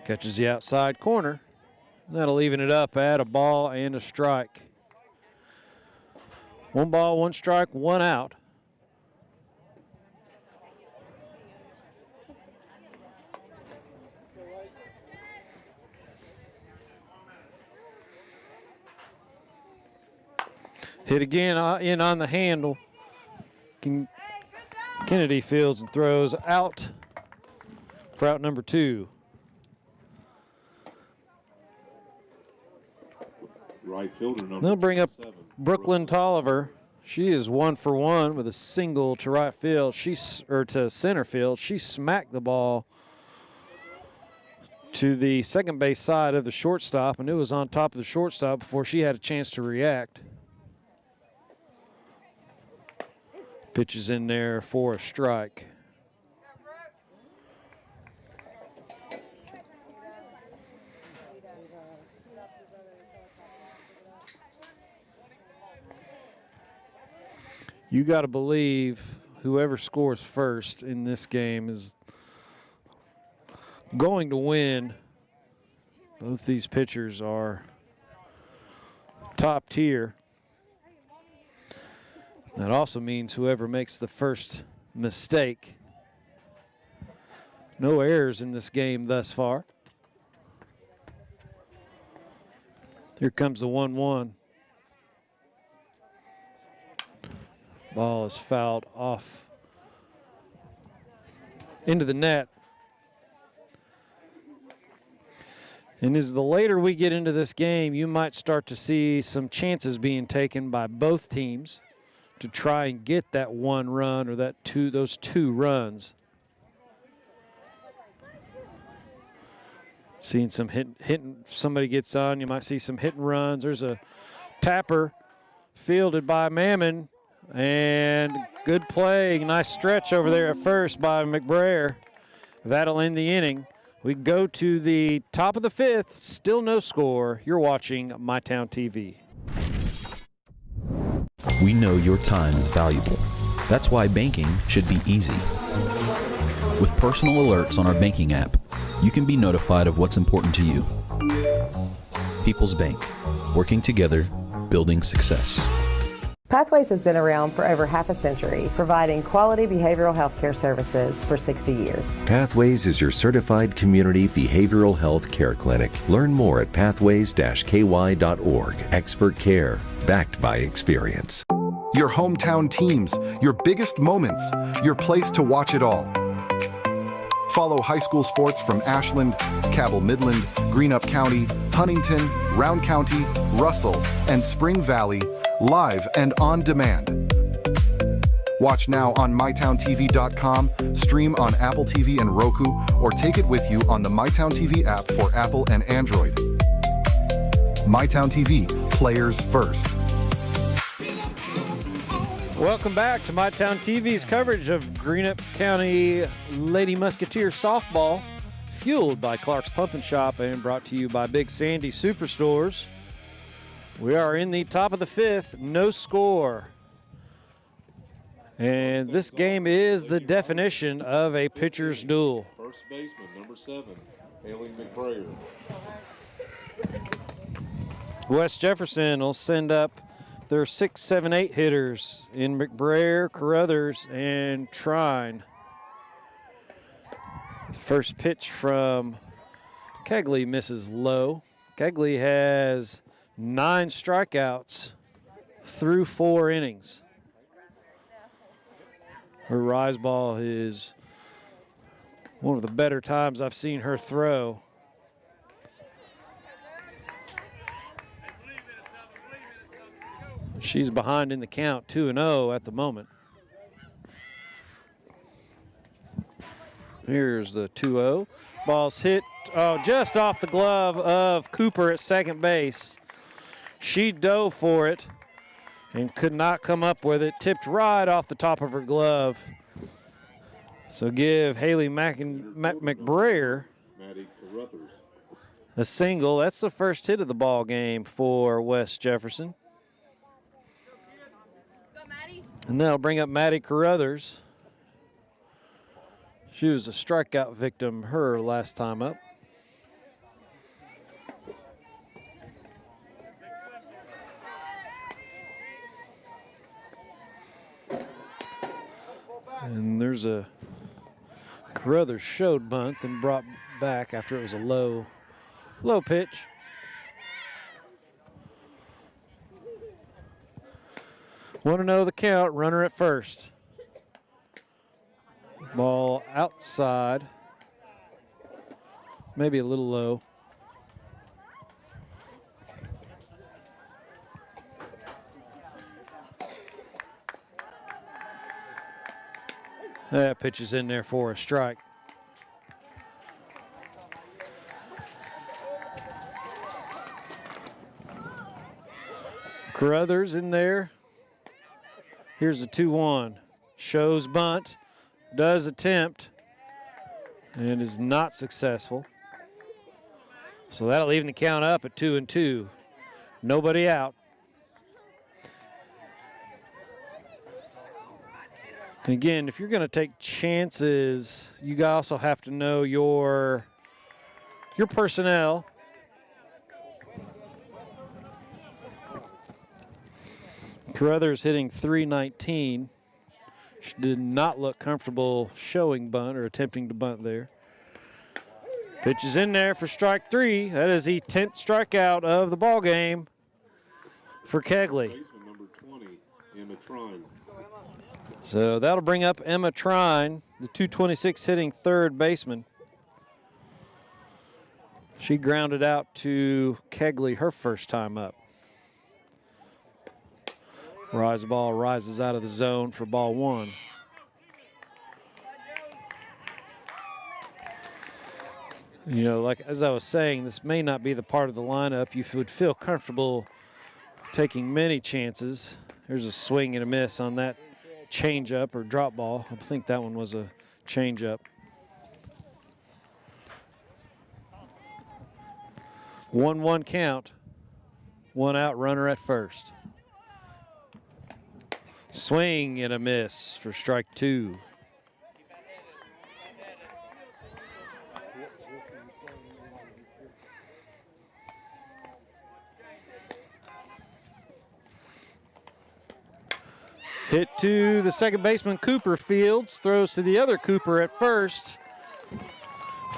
Catches the outside corner. That'll even it up at a ball and a strike. 1 ball, 1 strike, 1 out. Hit again in on the handle. Kennedy fields and throws out for out number 2. Right fielder number They'll bring up 27, Brooklyn Tolliver. She is 1 for 1 with a single to right field. To center field. She smacked the ball to the second base side of the shortstop, and it was on top of the shortstop before she had a chance to react. Pitches in there for a strike. You got to believe whoever scores first in this game is going to win. Both these pitchers are top tier. That also means whoever makes the first mistake. No errors in this game thus far. Here comes the 1-1. Ball is fouled off into the net. And as the later we get into this game, you might start to see some chances being taken by both teams to try and get that 1 run or those 2 runs. Seeing some hitting, somebody gets on, you might see some hit and runs. There's a tapper fielded by Mammon. And good play, nice stretch over there at first by McBrayer. That'll end the inning. We go to the top of the 5th, still no score. You're watching MyTown TV. We know your time is valuable. That's why banking should be easy. With personal alerts on our banking app, you can be notified of what's important to you. People's Bank, working together, building success. Pathways has been around for over half a century, providing quality behavioral health care services for 60 years. Pathways is your certified community behavioral health care clinic. Learn more at pathways-ky.org. Expert care, backed by experience. Your hometown teams, your biggest moments, your place to watch it all. Follow high school sports from Ashland, Cabell Midland, Greenup County, Huntington, Round County, Russell, and Spring Valley live and on demand. Watch now on mytowntv.com, stream on Apple TV and Roku, or take it with you on the MyTown TV app for Apple and Android. MyTown TV, players first. Welcome back to MyTown TV's coverage of Greenup County Lady Musketeer softball, fueled by Clark's Pump and Shop and brought to you by Big Sandy Superstores. We are in the top of the 5th, no score. And this game is the definition of a pitcher's duel. First baseman, number 7, Haley McBrayer. West Jefferson will send up their 6, 7, 8 hitters in McBrayer, Carruthers, and Trine. The first pitch from Kegley misses low. Kegley has 9 strikeouts through 4 innings. Her rise ball is one of the better times I've seen her throw. She's behind in the count, 2-0 at the moment. Here's the 2-0. Ball's hit just off the glove of Cooper at second base. She dove for it and could not come up with it. Tipped right off the top of her glove. So give Haley McBrayer a single. That's the first hit of the ball game for West Jefferson. And that'll bring up Maddie Carruthers. She was a strikeout victim her last time up. And there's a Carruthers showed bunt and brought back after it was a low pitch. 1-0 the count, runner at first. Ball outside. Maybe a little low. That pitch is in there for a strike. Carruthers in there. Here's the 2-1. Shows bunt. Does attempt. And is not successful. So that'll even the count up at 2-2. Nobody out. And again, if you're going to take chances, you also have to know your personnel. Carruthers hitting .319. She did not look comfortable showing bunt or attempting to bunt there. Pitch is in there for strike 3. That is the 10th strikeout of the ball game for Kegley. Number 20, Emma Trine. So that'll bring up Emma Trine, the .226 hitting third baseman. She grounded out to Kegley her first time up. Rise ball rises out of the zone for ball 1. You know, like as I was saying, this may not be the part of the lineup you would feel comfortable taking many chances. There's a swing and a miss on that changeup or drop ball. I think that one was a changeup. 1-1 count. 1 out, runner at first. Swing and a miss for strike 2. Hit to the second baseman, Cooper Fields. Throws to the other Cooper at first.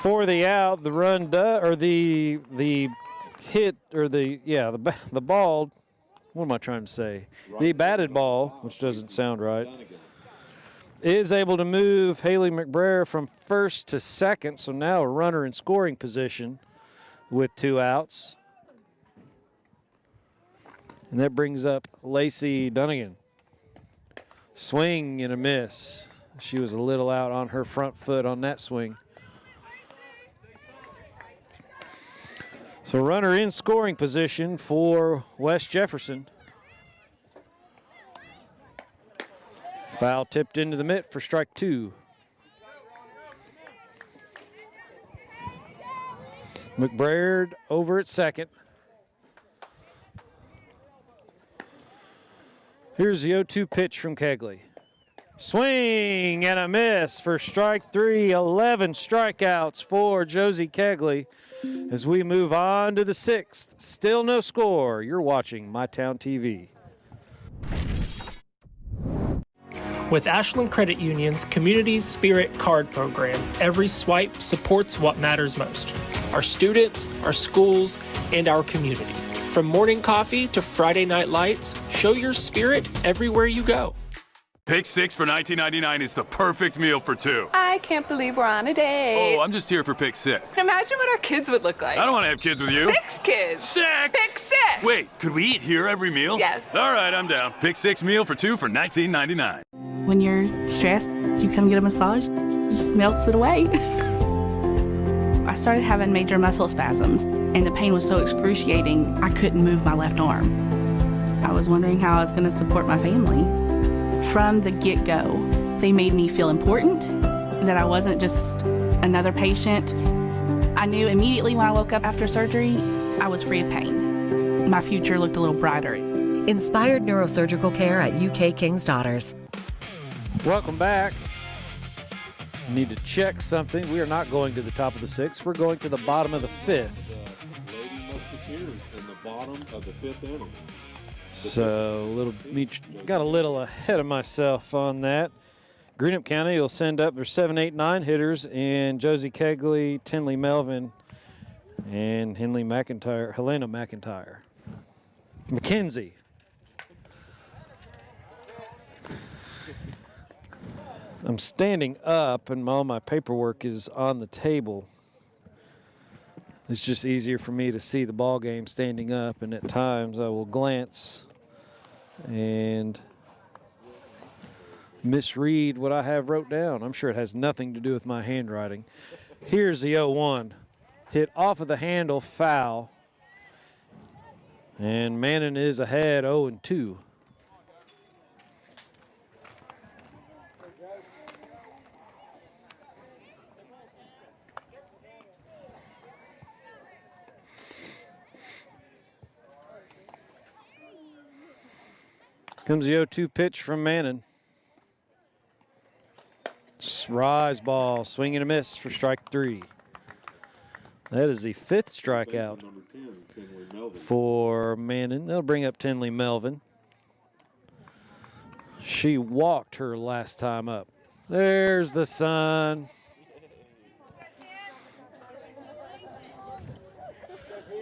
For the out, the run or the hit or the ball. What am I trying to say? The batted ball, which doesn't sound right, is able to move Haley McBrayer from first to second. So now a runner in scoring position with 2 outs. And that brings up Lacey Dunnigan. Swing and a miss. She was a little out on her front foot on that swing. So runner in scoring position for West Jefferson. Foul tipped into the mitt for strike 2. McBrayer over at second. Here's the 0-2 pitch from Kegley. Swing and a miss for strike 3. 11 strikeouts for Josie Kegley as we move on to the 6th. Still no score. You're watching MyTown TV. With Ashland Credit Union's Community Spirit Card Program, every swipe supports what matters most. Our students, our schools, and our community. From morning coffee to Friday night lights, show your spirit everywhere you go. Pick 6 for $19.99 is the perfect meal for 2. I can't believe we're on a date. Oh, I'm just here for pick 6. Imagine what our kids would look like. I don't want to have kids with you. 6 kids. 6! Pick 6! Wait, could we eat here every meal? Yes. All right, I'm down. Pick 6 meal for 2 for $19.99. When you're stressed, you come get a massage, it just melts it away. I started having major muscle spasms, and the pain was so excruciating, I couldn't move my left arm. I was wondering how I was going to support my family. From the get-go, they made me feel important, that I wasn't just another patient. I knew immediately when I woke up after surgery, I was free of pain. My future looked a little brighter. Inspired neurosurgical care at UK King's Daughters. Welcome back. Need to check something. We are not going to the top of the 6th. We're going to the bottom of the 5th. The Lady Musketeers in the bottom of the 5th inning. So got a little ahead of myself on that. Greenup County will send up their 7, 8, 9 hitters, and Josie Kegley, Tinley Melvin, and Helena McIntyre. McKenzie. I'm standing up and all my paperwork is on the table. It's just easier for me to see the ball game standing up, and at times I will glance and misread what I have wrote down. I'm sure it has nothing to do with my handwriting. Here's the 0-1. Hit off of the handle, foul. And Mannon is ahead 0-2. Comes the 0-2 pitch from Mannon. Rise ball, swing and a miss for strike 3. That is the 5th strikeout for Mannon. They'll bring up Tinley Melvin. She walked her last time up. There's the sun.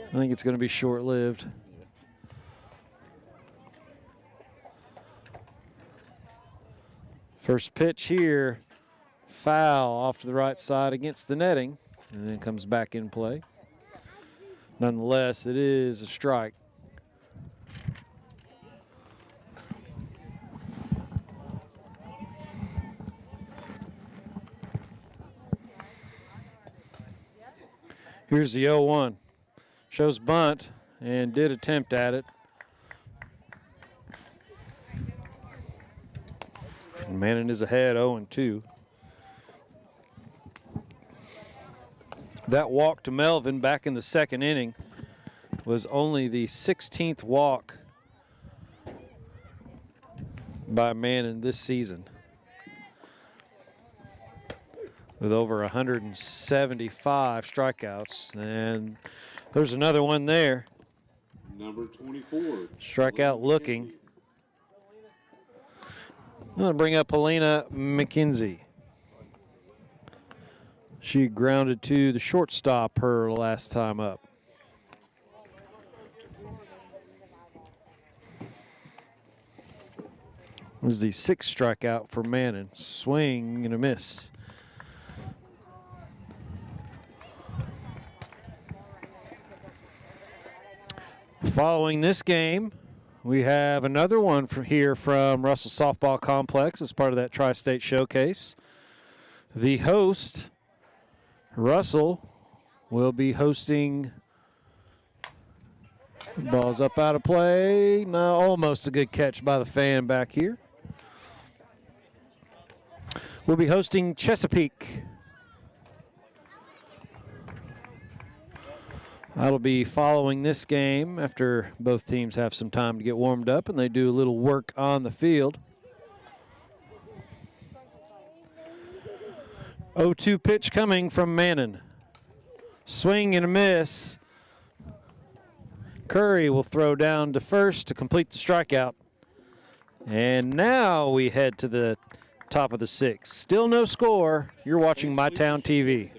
I think it's going to be short-lived. First pitch here, foul off to the right side against the netting, and then comes back in play. Nonetheless, it is a strike. Here's the 0-1. Shows bunt and did attempt at it. Mannon is ahead 0-2. That walk to Melvin back in the 2nd inning was only the 16th walk by Mannon this season, with over 175 strikeouts. And there's another one there. Number 24. Strikeout looking. I'm going to bring up Helena McKenzie. She grounded to the shortstop her last time up. It was the 6th strikeout for Mannon. Swing and a miss. Following this game, we have another one from here from Russell Softball Complex as part of that Tri-State Showcase. The host, Russell, will be hosting. Ball's up out of play. No, almost a good catch by the fan back here. We'll be hosting Chesapeake. That'll be following this game after both teams have some time to get warmed up and they do a little work on the field. 0-2 pitch coming from Mannon. Swing and a miss. Curry will throw down to first to complete the strikeout. And now we head to the top of the 6th. Still no score. You're watching My Town TV.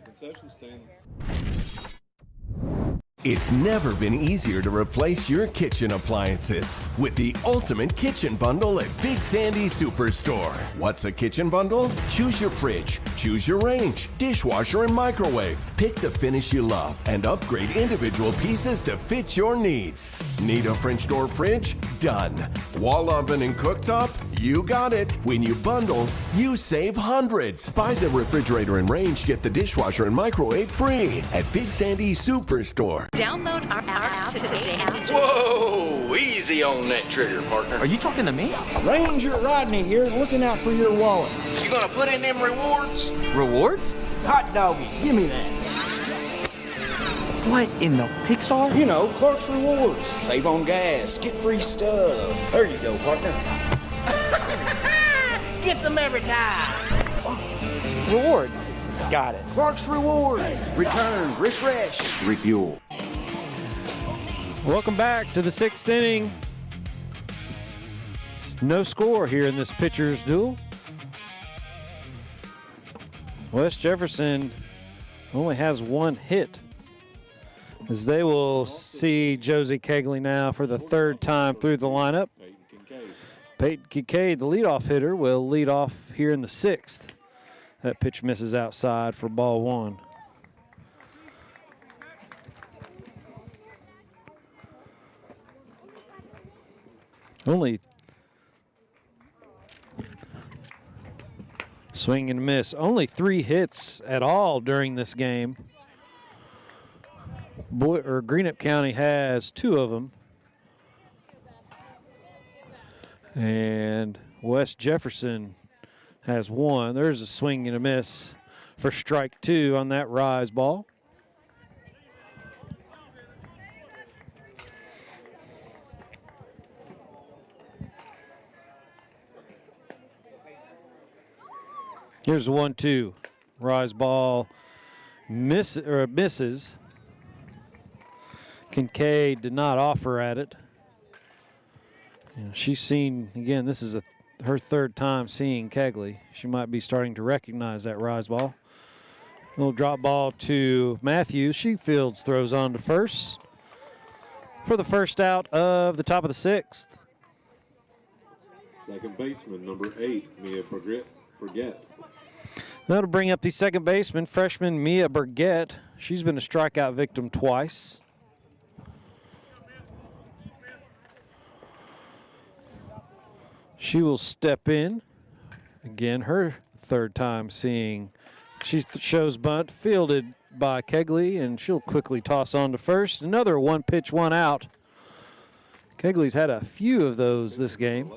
It's never been easier to replace your kitchen appliances with the ultimate kitchen bundle at Big Sandy Superstore. What's a kitchen bundle? Choose your fridge, choose your range, dishwasher, and microwave. Pick the finish you love and upgrade individual pieces to fit your needs. Need a French door fridge? Done. Wall oven and cooktop? You got it. When you bundle, you save hundreds. Buy the refrigerator and range, get the dishwasher and microwave free at Big Sandy Superstore. Download our app today. Whoa, easy on that trigger, partner. Are you talking to me? Ranger Rodney here, looking out for your wallet. You gonna put in them rewards? Rewards? Hot doggies, give me that. What in the Pixar? You know, Clark's Rewards. Save on gas, get free stuff. There you go, partner. Gets them every time. Rewards. Got it. Clark's Rewards. Return, refresh, refuel. Welcome back to the 6th inning. No score here in this pitcher's duel. West Jefferson only has 1 hit, as they will see Josie Kegley now for the 3rd time through the lineup. Peyton Kincaid, the leadoff hitter, will lead off here in the 6th. That pitch misses outside for ball one. Only swing and a miss. Only 3 hits at all during this game. Greenup County has 2 of them. And West Jefferson has 1. There's a swing and a miss for strike 2 on that rise ball. Here's a 1-2. Rise ball misses. Kincaid did not offer at it. She's seen, again, this is her 3rd time seeing Kegley. She might be starting to recognize that rise ball. Little drop ball to Matthews. She fields, throws on to first for the first out of the top of the 6th. Second baseman, number 8, Mia Burgett. Now to bring up the second baseman, freshman Mia Burgett. She's been a strikeout victim twice. She will step in. Again, her 3rd time seeing. She shows bunt, fielded by Kegley, and she'll quickly toss on to first. Another 1-pitch, 1 out. Kegley's had a few of those this game.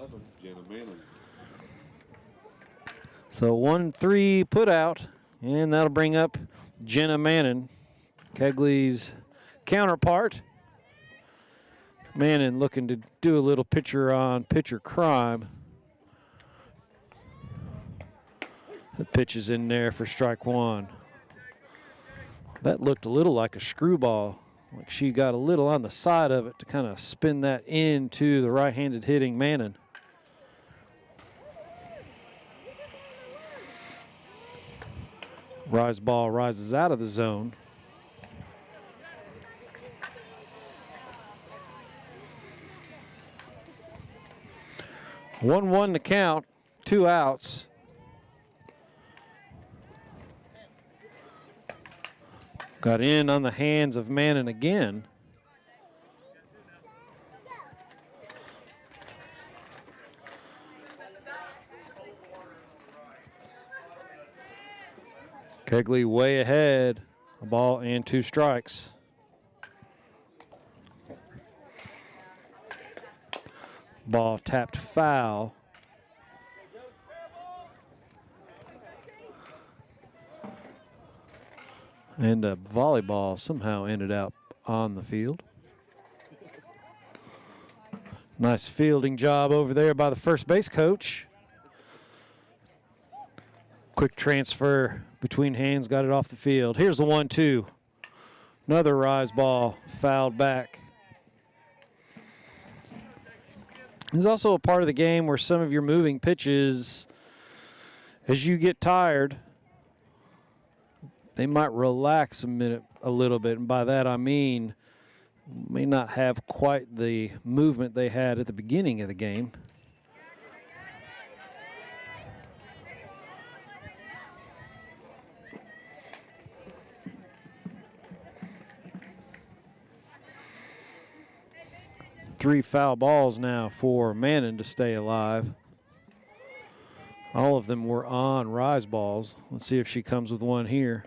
So 1-3 put out, and that'll bring up Jenna Mannon, Kegley's counterpart. Mannon looking to do a little pitcher-on-pitcher crime. The pitch is in there for strike 1. That looked a little like a screwball, like she got a little on the side of it to kind of spin that into the right-handed hitting Mannon. Rise ball rises out of the zone. One to count, 2 outs. Got in on the hands of Mannon again. Kegley way ahead, a ball and 2 strikes. Ball tapped foul. And a volleyball somehow ended up on the field. Nice fielding job over there by the first base coach. Quick transfer between hands, got it off the field. Here's the 1-2. Another rise ball, fouled back. There's also a part of the game where some of your moving pitches, as you get tired, they might relax a little bit. And by that I mean, may not have quite the movement they had at the beginning of the game. Three foul balls now for Mannon to stay alive. All of them were on rise balls. Let's see if she comes with one here.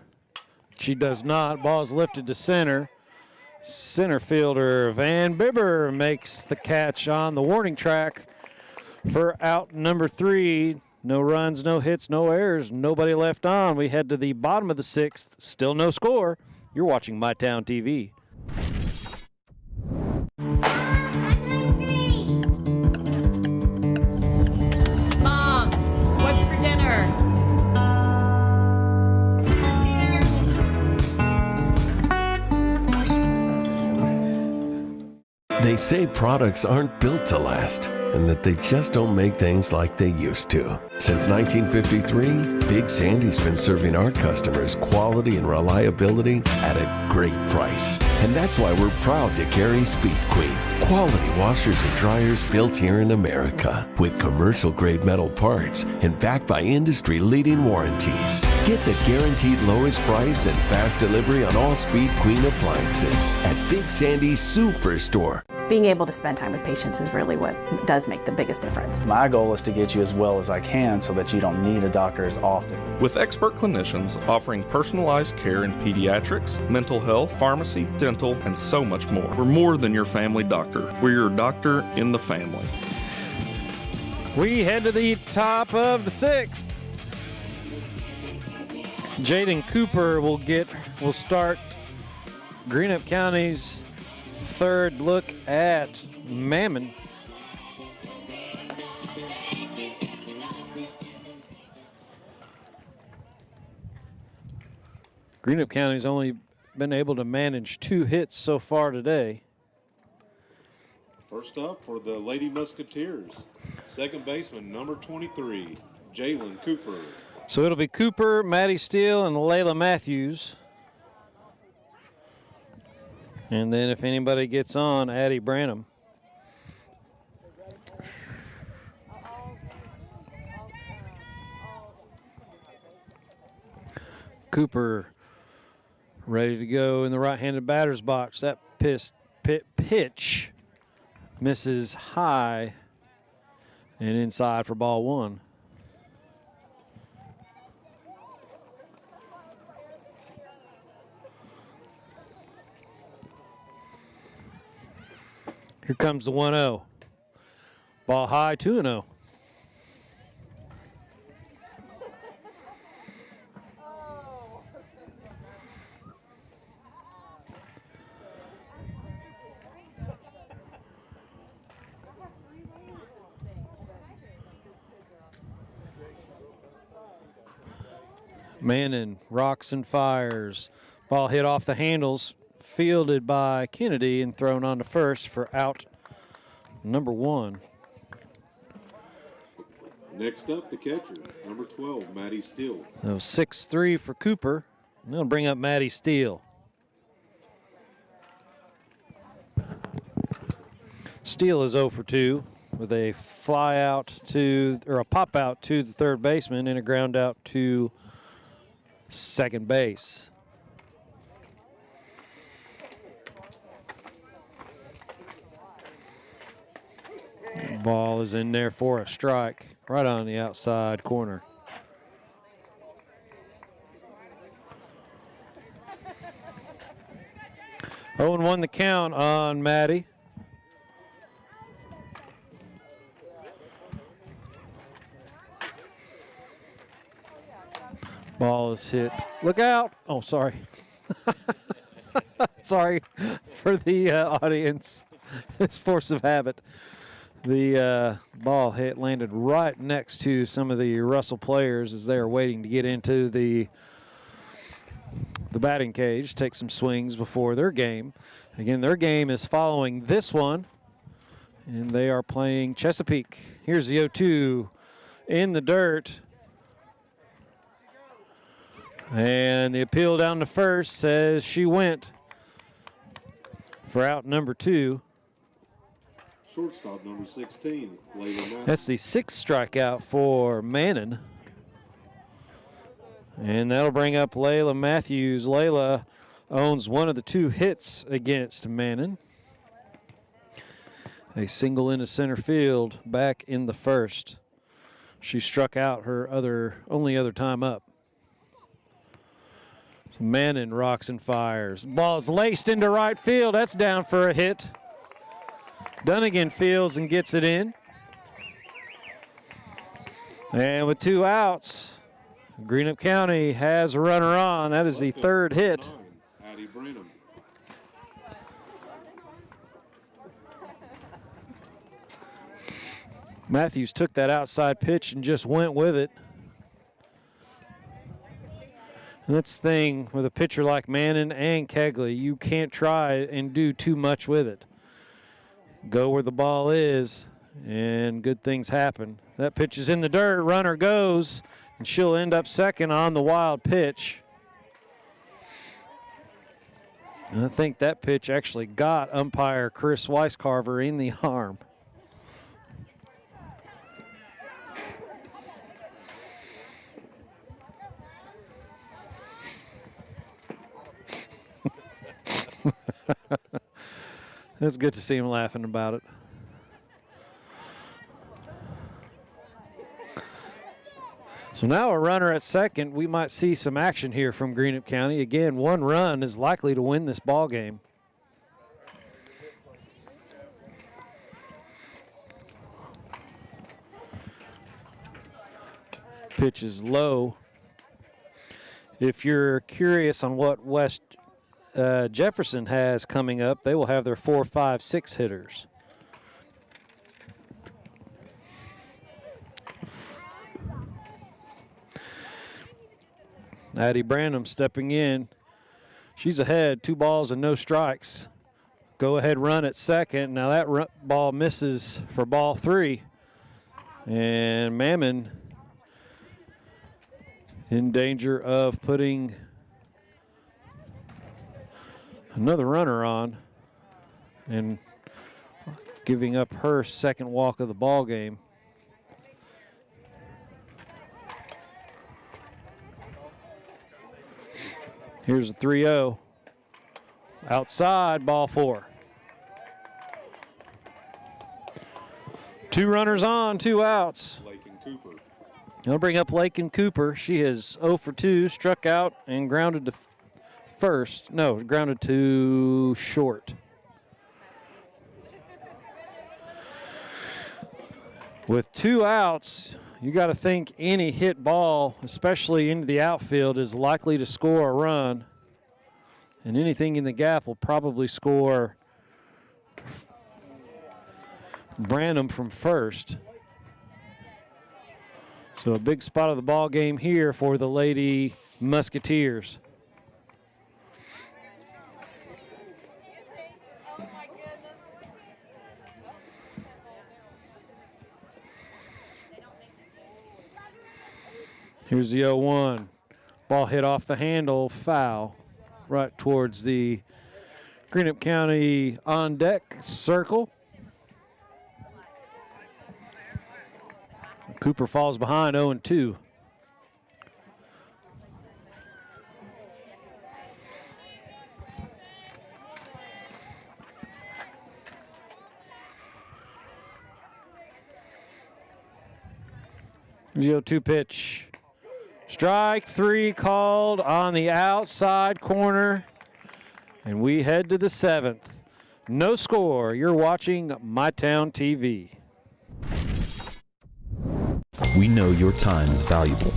She does not. Ball's lifted to center. Center fielder Van Bibber makes the catch on the warning track for out number 3. No runs, no hits, no errors, nobody left on. We head to the bottom of the 6th. Still no score. You're watching MyTown TV. Mom, what's for dinner? They say products aren't built to last, and that they just don't make things like they used to. Since 1953, Big Sandy's been serving our customers quality and reliability at a great price. And that's why we're proud to carry Speed Queen, Quality washers and dryers built here in America with commercial-grade metal parts and backed by industry-leading warranties. Get the guaranteed lowest price and fast delivery on all Speed Queen appliances at Big Sandy's Superstore. Being able to spend time with patients is really what does make the biggest difference. My goal is to get you as well as I can so that you don't need a doctor as often. With expert clinicians offering personalized care in pediatrics, mental health, pharmacy, dental, and so much more. We're more than your family doctor. We're your doctor in the family. We head to the top of the 6th. Jaden Cooper will start Greenup County's third look at Mammon. Greenup County's only been able to manage 2 hits so far today. First up for the Lady Musketeers, second baseman number 23, Jalen Cooper. So it'll be Cooper, Maddie Steele, and Layla Matthews. And then if anybody gets on, Addie Branham. Cooper ready to go in the right-handed batter's box. That pitch misses high and inside for ball 1. Here comes the 1-0. Ball high, 2-0. Manning rocks and fires. Ball hit off the handles, fielded by Kennedy and thrown on to first for out number 1. Next up, the catcher, number 12, Maddie Steele. So 6-3 for Cooper. And they'll bring up Maddie Steele. Steele is 0 for 2 with a fly out to, or a pop out to the third baseman and a ground out to second base. Ball is in there for a strike right on the outside corner. Oh, and 1 the count on Maddie. Ball is hit. Look out. Oh, sorry. Sorry for the audience. It's force of habit. The ball landed right next to some of the Russell players as they are waiting to get into the batting cage, take some swings before their game. Again, their game is following this one, and they are playing Chesapeake. Here's the 0-2 in the dirt. And the appeal down to first says she went for out number 2. Shortstop number 16, Layla Matthews. That's the 6th strikeout for Manning. And that'll bring up Layla Matthews. Layla owns one of the 2 hits against Manning. A single into center field back in the first. She struck out her only other time up. So Manning rocks and fires. Ball's laced into right field. That's down for a hit. Dunnigan fields and gets it in. And with 2 outs, Greenup County has a runner on. That is the 3rd hit. Addie Branham. Matthews took that outside pitch and just went with it. And that's the thing with a pitcher like Manning and Kegley. You can't try and do too much with it. Go where the ball is, and good things happen. That pitch is in the dirt. Runner goes, and she'll end up second on the wild pitch. And I think that pitch actually got umpire Chris Weiscarver in the arm. It's good to see him laughing about it. So now a runner at second. We might see some action here from Greenup County. Again, one run is likely to win this ball game. Pitch is low. If you're curious on what West Jefferson has coming up, they will have their 4, 5, 6 hitters. Addie Branham stepping in. She's ahead, 2 balls and no strikes. Go ahead run at second. Now that ball misses for ball 3. And Mammon in danger of putting another runner on and giving up her second walk of the ball game. Here's a 3-0. Outside, ball 4. 2 runners on, 2 outs. I'll bring up Lakin Cooper. She is 0 for 2, struck out and grounded to first. No, grounded to short. With 2 outs, you got to think any hit ball, especially into the outfield, is likely to score a run. And anything in the gap will probably score Branham from first. So a big spot of the ball game here for the Lady Musketeers. Here's the 0-1. Ball hit off the handle, foul, right towards the Greenup County on deck circle. Cooper falls behind 0-2. The 0-2 pitch. Strike 3 called on the outside corner. And we head to the 7th. No score. You're watching MyTown TV. We know your time is valuable.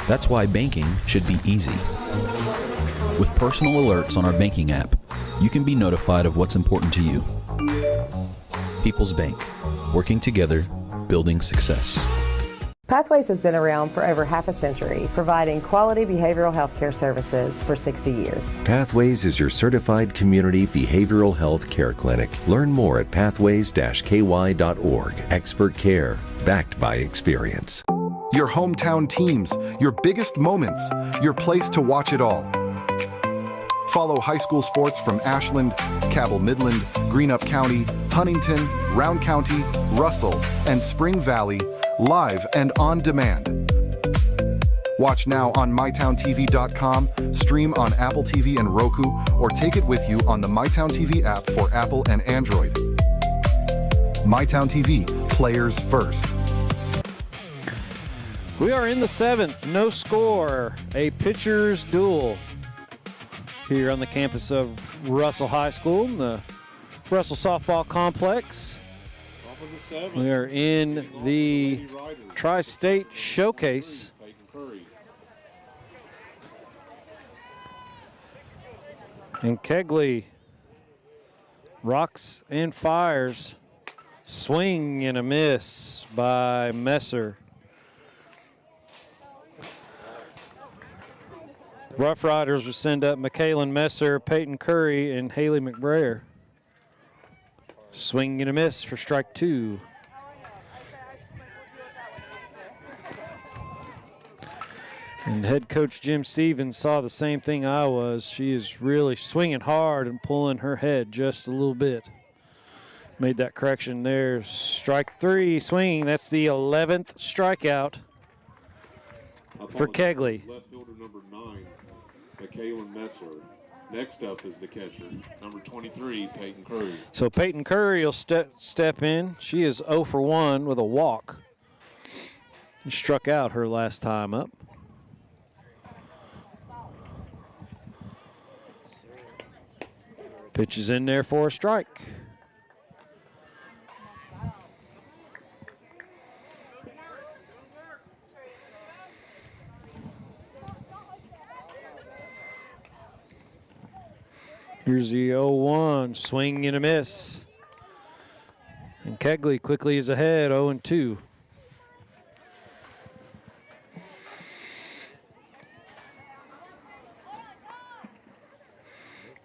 That's why banking should be easy. With personal alerts on our banking app, you can be notified of what's important to you. People's Bank, working together, building success. Pathways has been around for over half a century, providing quality behavioral health care services for 60 years. Pathways is your certified community behavioral health care clinic. Learn more at pathways-ky.org. Expert care, backed by experience. Your hometown teams, your biggest moments, your place to watch it all. Follow high school sports from Ashland, Cabell Midland, Greenup County, Huntington, Round County, Russell, and Spring Valley live and on demand. Watch now on mytowntv.com, stream on Apple TV and Roku, or take it with you on the MyTown TV app for Apple and Android. MyTown TV, players first. We are in the 7th, no score, a pitcher's duel here on the campus of Russell High School in the Russell Softball Complex. We are in the Tri-State Showcase. And Kegley rocks and fires. Swing and a miss by Messer. Rough Riders will send up McKaylin Messer, Peyton Curry, and Haley McBrayer. Swing and a miss for strike 2. And head coach Jim Stevens saw the same thing I was. She is really swinging hard and pulling her head just a little bit. Made that correction there. Strike 3, swinging. That's the 11th strikeout for Kegley. Left fielder number 9, Michaela Messler. Next up is the catcher, number 23, Peyton Curry. So Peyton Curry will step in. She is 0 for 1 with a walk. She struck out her last time up. Pitch is in there for a strike. Here's the 0-1, swing and a miss. And Kegley quickly is ahead, 0-2.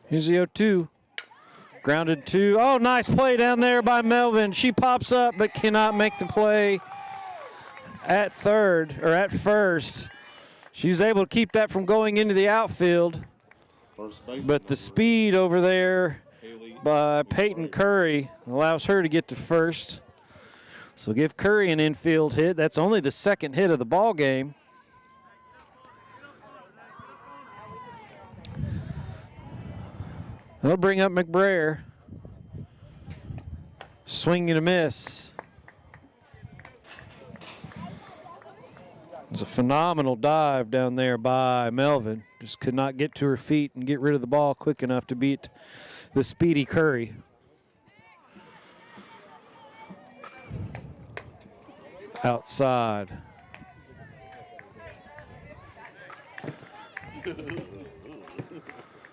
Here's the 0-2. Grounded 2. Oh, nice play down there by Melvin. She pops up but cannot make the play at third, or at first. She's able to keep that from going into the outfield. But the speed over there by Peyton Curry allows her to get to first. So give Curry an infield hit. That's only the second hit of the ball game. They'll bring up McBrayer. Swing and a miss. It was a phenomenal dive down there by Melvin. Just could not get to her feet and get rid of the ball quick enough to beat the speedy Curry. Outside.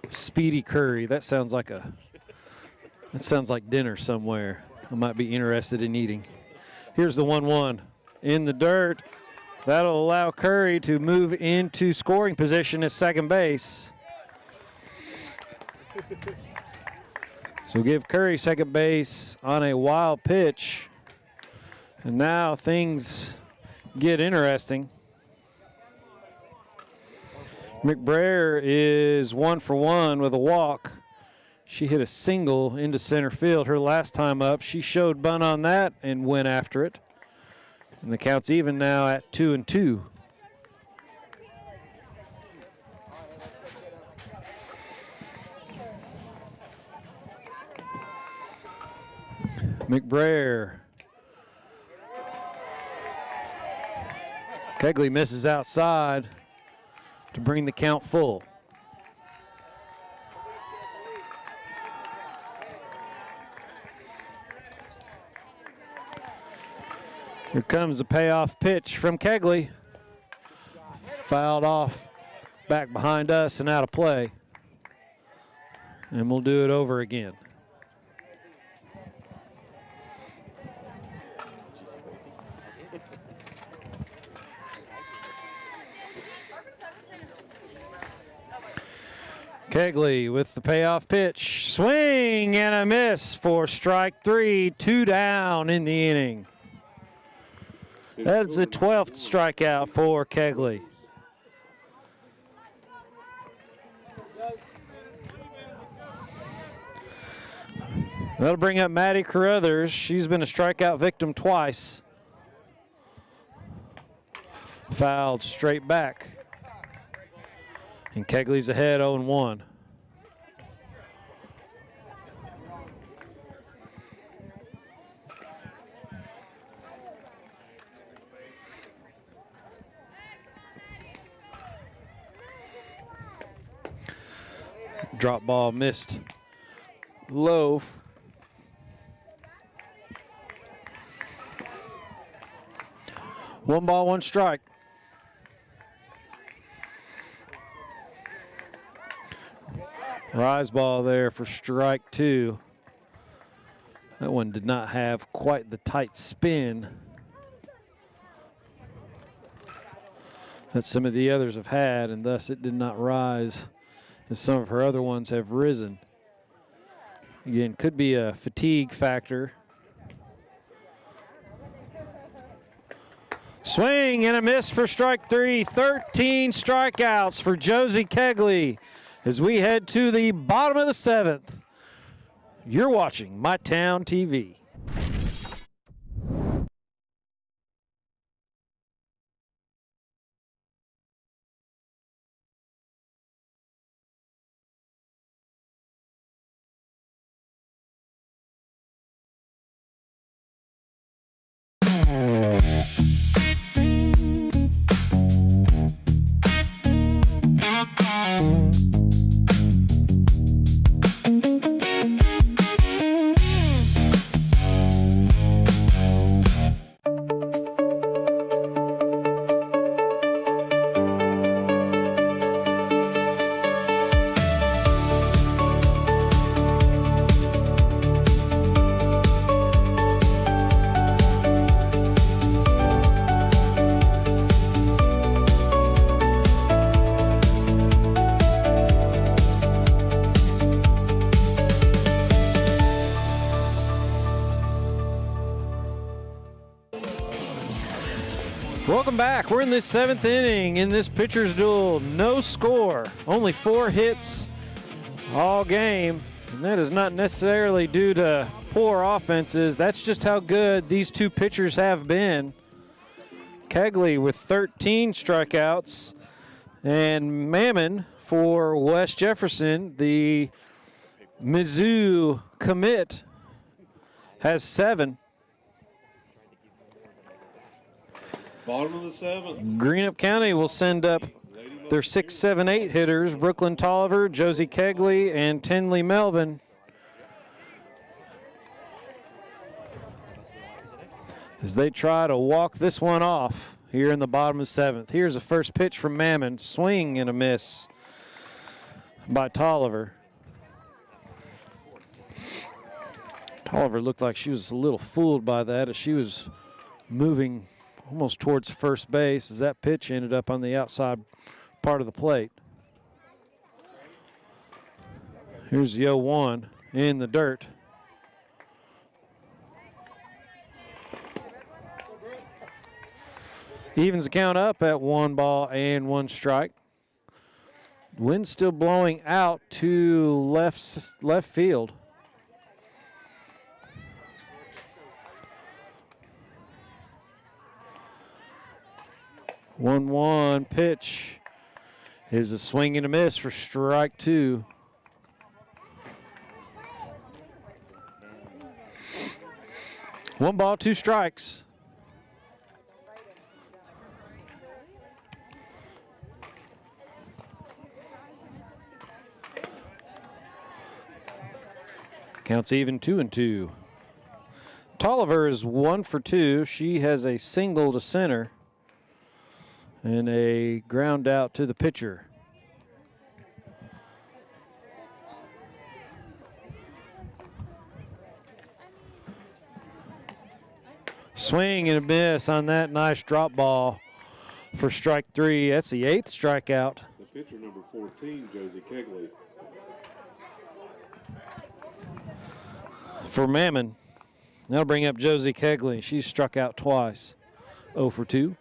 Speedy Curry. That sounds like dinner somewhere. I might be interested in eating. Here's the 1-1 in the dirt. That'll allow Curry to move into scoring position at second base. So give Curry second base on a wild pitch. And now things get interesting. McBrayer is 1 for 1 with a walk. She hit a single into center field her last time up. She showed bunt on that and went after it. And the count's even now at 2-2. McBrayer. Kegley misses outside to bring the count full. Here comes the payoff pitch from Kegley. Fouled off back behind us and out of play. And we'll do it over again. Kegley with the payoff pitch. Swing and a miss for strike 3. 2 down in the inning. That's the 12th strikeout for Kegley. That'll bring up Maddie Carruthers. She's been a strikeout victim twice. Fouled straight back. And Kegley's ahead 0-1. Drop ball missed low. One ball, one strike. Rise ball there for strike 2. That one did not have quite the tight spin that some of the others have had, and thus it did not rise as some of her other ones have risen. Again, could be a fatigue factor. Swing and a miss for strike 3. 13 strikeouts for Josie Kegley as we head to the bottom of the 7th. You're watching My Town TV. Welcome back. We're in this 7th inning in this pitcher's duel. No score, only 4 hits all game. And that is not necessarily due to poor offenses. That's just how good these two pitchers have been. Kegley with 13 strikeouts, and Mammon for West Jefferson, the Mizzou commit, has 7. Bottom of the 7th. Greenup County will send up their 6, 7, 8 hitters, Brooklyn Tolliver, Josie Kegley, and Tinley Melvin. As they try to walk this one off here in the bottom of the 7th. Here's the first pitch from Mammon. Swing and a miss by Tolliver. Tolliver looked like she was a little fooled by that as she was moving almost towards first base as that pitch ended up on the outside part of the plate. Here's the 0-1 in the dirt. Evens the count up at 1 ball and 1 strike. Wind still blowing out to left field. One pitch is a swing and a miss for strike 2. One ball, 2 strikes. Counts even 2-2. Tolliver is 1 for 2. She has a single to center and a ground out to the pitcher. Swing and a miss on that nice drop ball for strike 3. That's the 8th strikeout. The pitcher number 14, Josie Kegley. For Mammon. That'll bring up Josie Kegley. She's struck out twice. 0 for 2.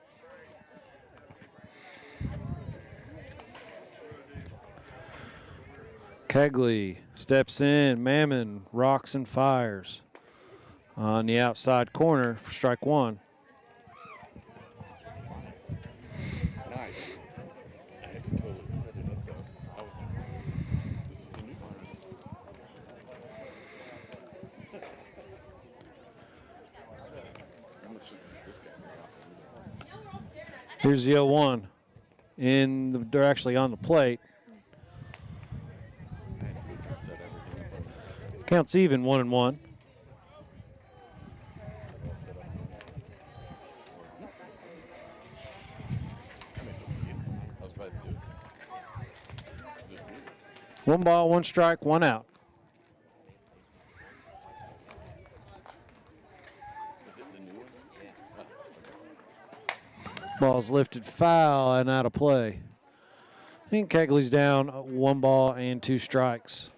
Kegley steps in. Mammon rocks and fires on the outside corner for strike 1. Here's the 0-1. They're actually on the plate. Counts even 1-1. One ball, 1 strike, 1 out. Ball's lifted foul and out of play. I think Kegley's down 1 ball and 2 strikes.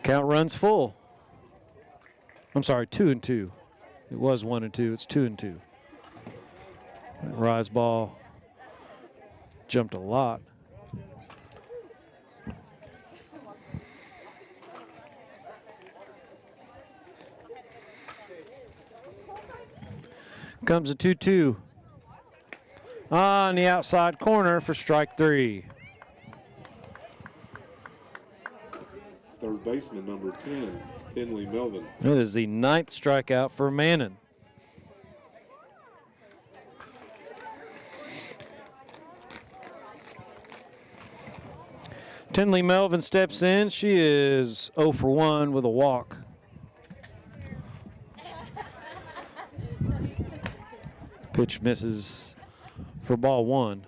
Count runs full. I'm sorry, 2-2. It was 1-2. It's 2-2. That rise ball jumped a lot. Comes a 2-2. On the outside corner for strike 3. Third baseman, number 10, Finley Melvin. That is the 9th strikeout for Mannon. Tinley Melvin steps in. She is 0 for 1 with a walk. Pitch misses for ball 1.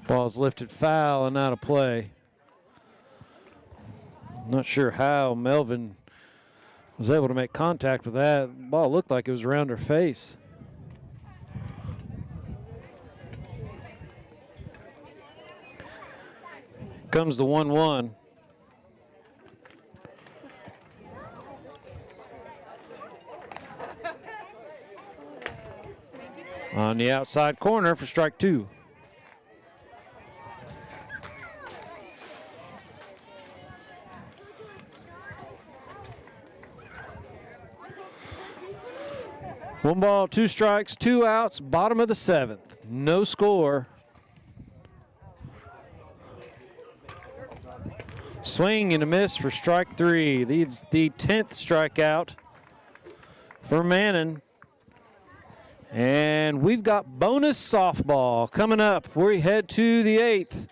Ball's lifted foul and out of play. Not sure how Melvin was able to make contact with that. The ball looked like it was around her face. Comes the 1-1. On the outside corner for strike 2. One ball, 2 strikes, 2 outs, bottom of the 7th. No score. Swing and a miss for strike 3. Leads the 10th strikeout for Mannon. And we've got bonus softball coming up. We head to the 8th.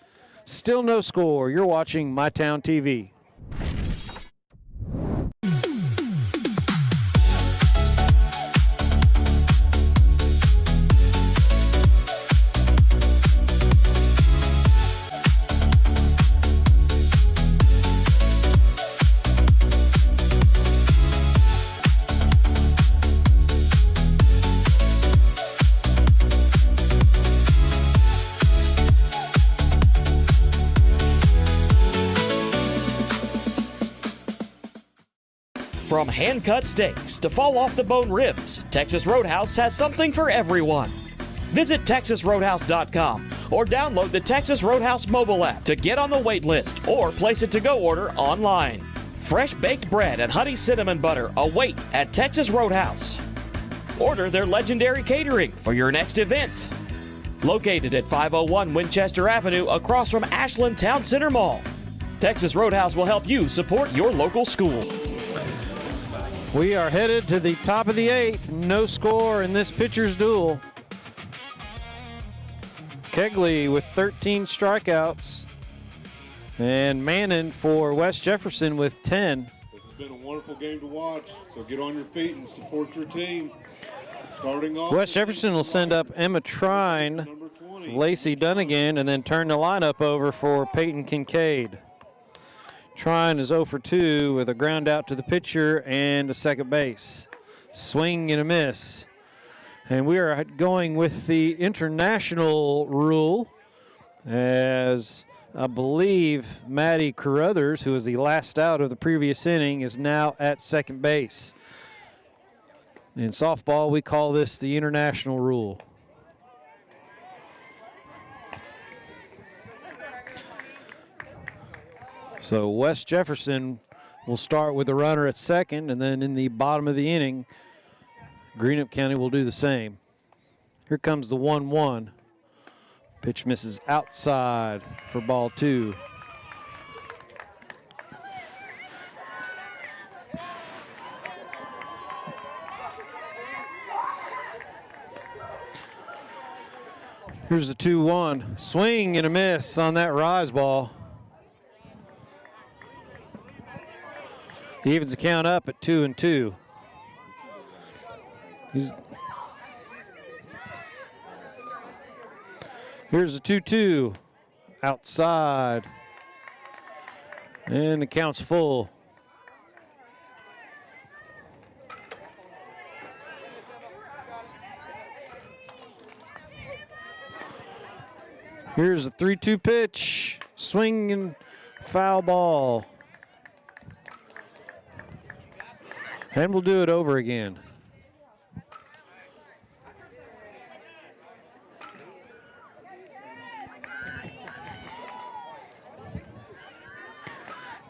Still no score. You're watching MyTown TV. From hand-cut steaks to fall-off-the-bone ribs, Texas Roadhouse has something for everyone. Visit TexasRoadhouse.com or download the Texas Roadhouse mobile app to get on the wait list or place a to-go order online. Fresh baked bread and honey cinnamon butter await at Texas Roadhouse. Order their legendary catering for your next event. Located at 501 Winchester Avenue across from Ashland Town Center Mall. Texas Roadhouse will help you support your local school. We are headed to the top of the 8th. No score in this pitcher's duel. Kegley with 13 strikeouts. And Mannon for West Jefferson with 10. This has been a wonderful game to watch, so get on your feet and support your team. Starting off, West Jefferson will send up Emma Trine, Lacey Dunnigan, and then turn the lineup over for Peyton Kincaid. Trine is 0 for 2 with a ground out to the pitcher and a second base. Swing and a miss. And we are going with the international rule, as I believe Maddie Carruthers, who was the last out of the previous inning, is now at second base. In softball, we call this the international rule. So West Jefferson will start with a runner at second, and then in the bottom of the inning, Greenup County will do the same. Here comes the 1-1. Pitch misses outside for ball 2. Here's the 2-1. Swing and a miss on that rise ball. He evens the count up at 2-2. Here's the 2-2 outside. And the count's full. Here's a 3-2 pitch. Swinging foul ball. And we'll do it over again.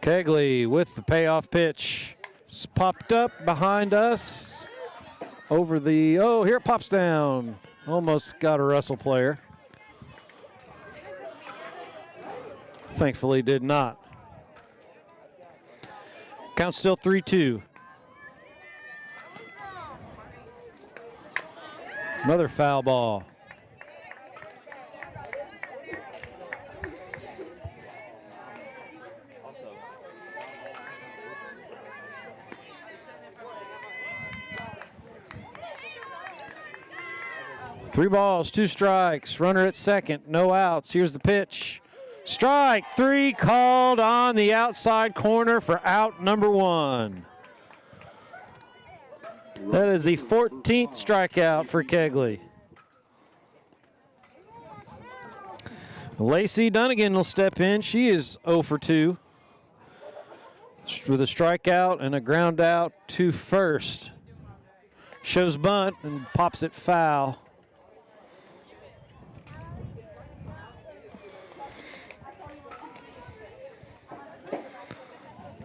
Kegley with the payoff pitch. It's popped up behind us. Over the, oh, here it pops down. Almost got a Russell player. Thankfully did not. Count still 3-2. Another foul ball. Three balls, 2 strikes. Runner at second, no outs. Here's the pitch. Strike 3 called on the outside corner for out number 1. That is the 14th strikeout for Kegley. Lacey Dunnigan will step in. She is 0 for 2 with a strikeout and a ground out to first. Shows bunt and pops it foul.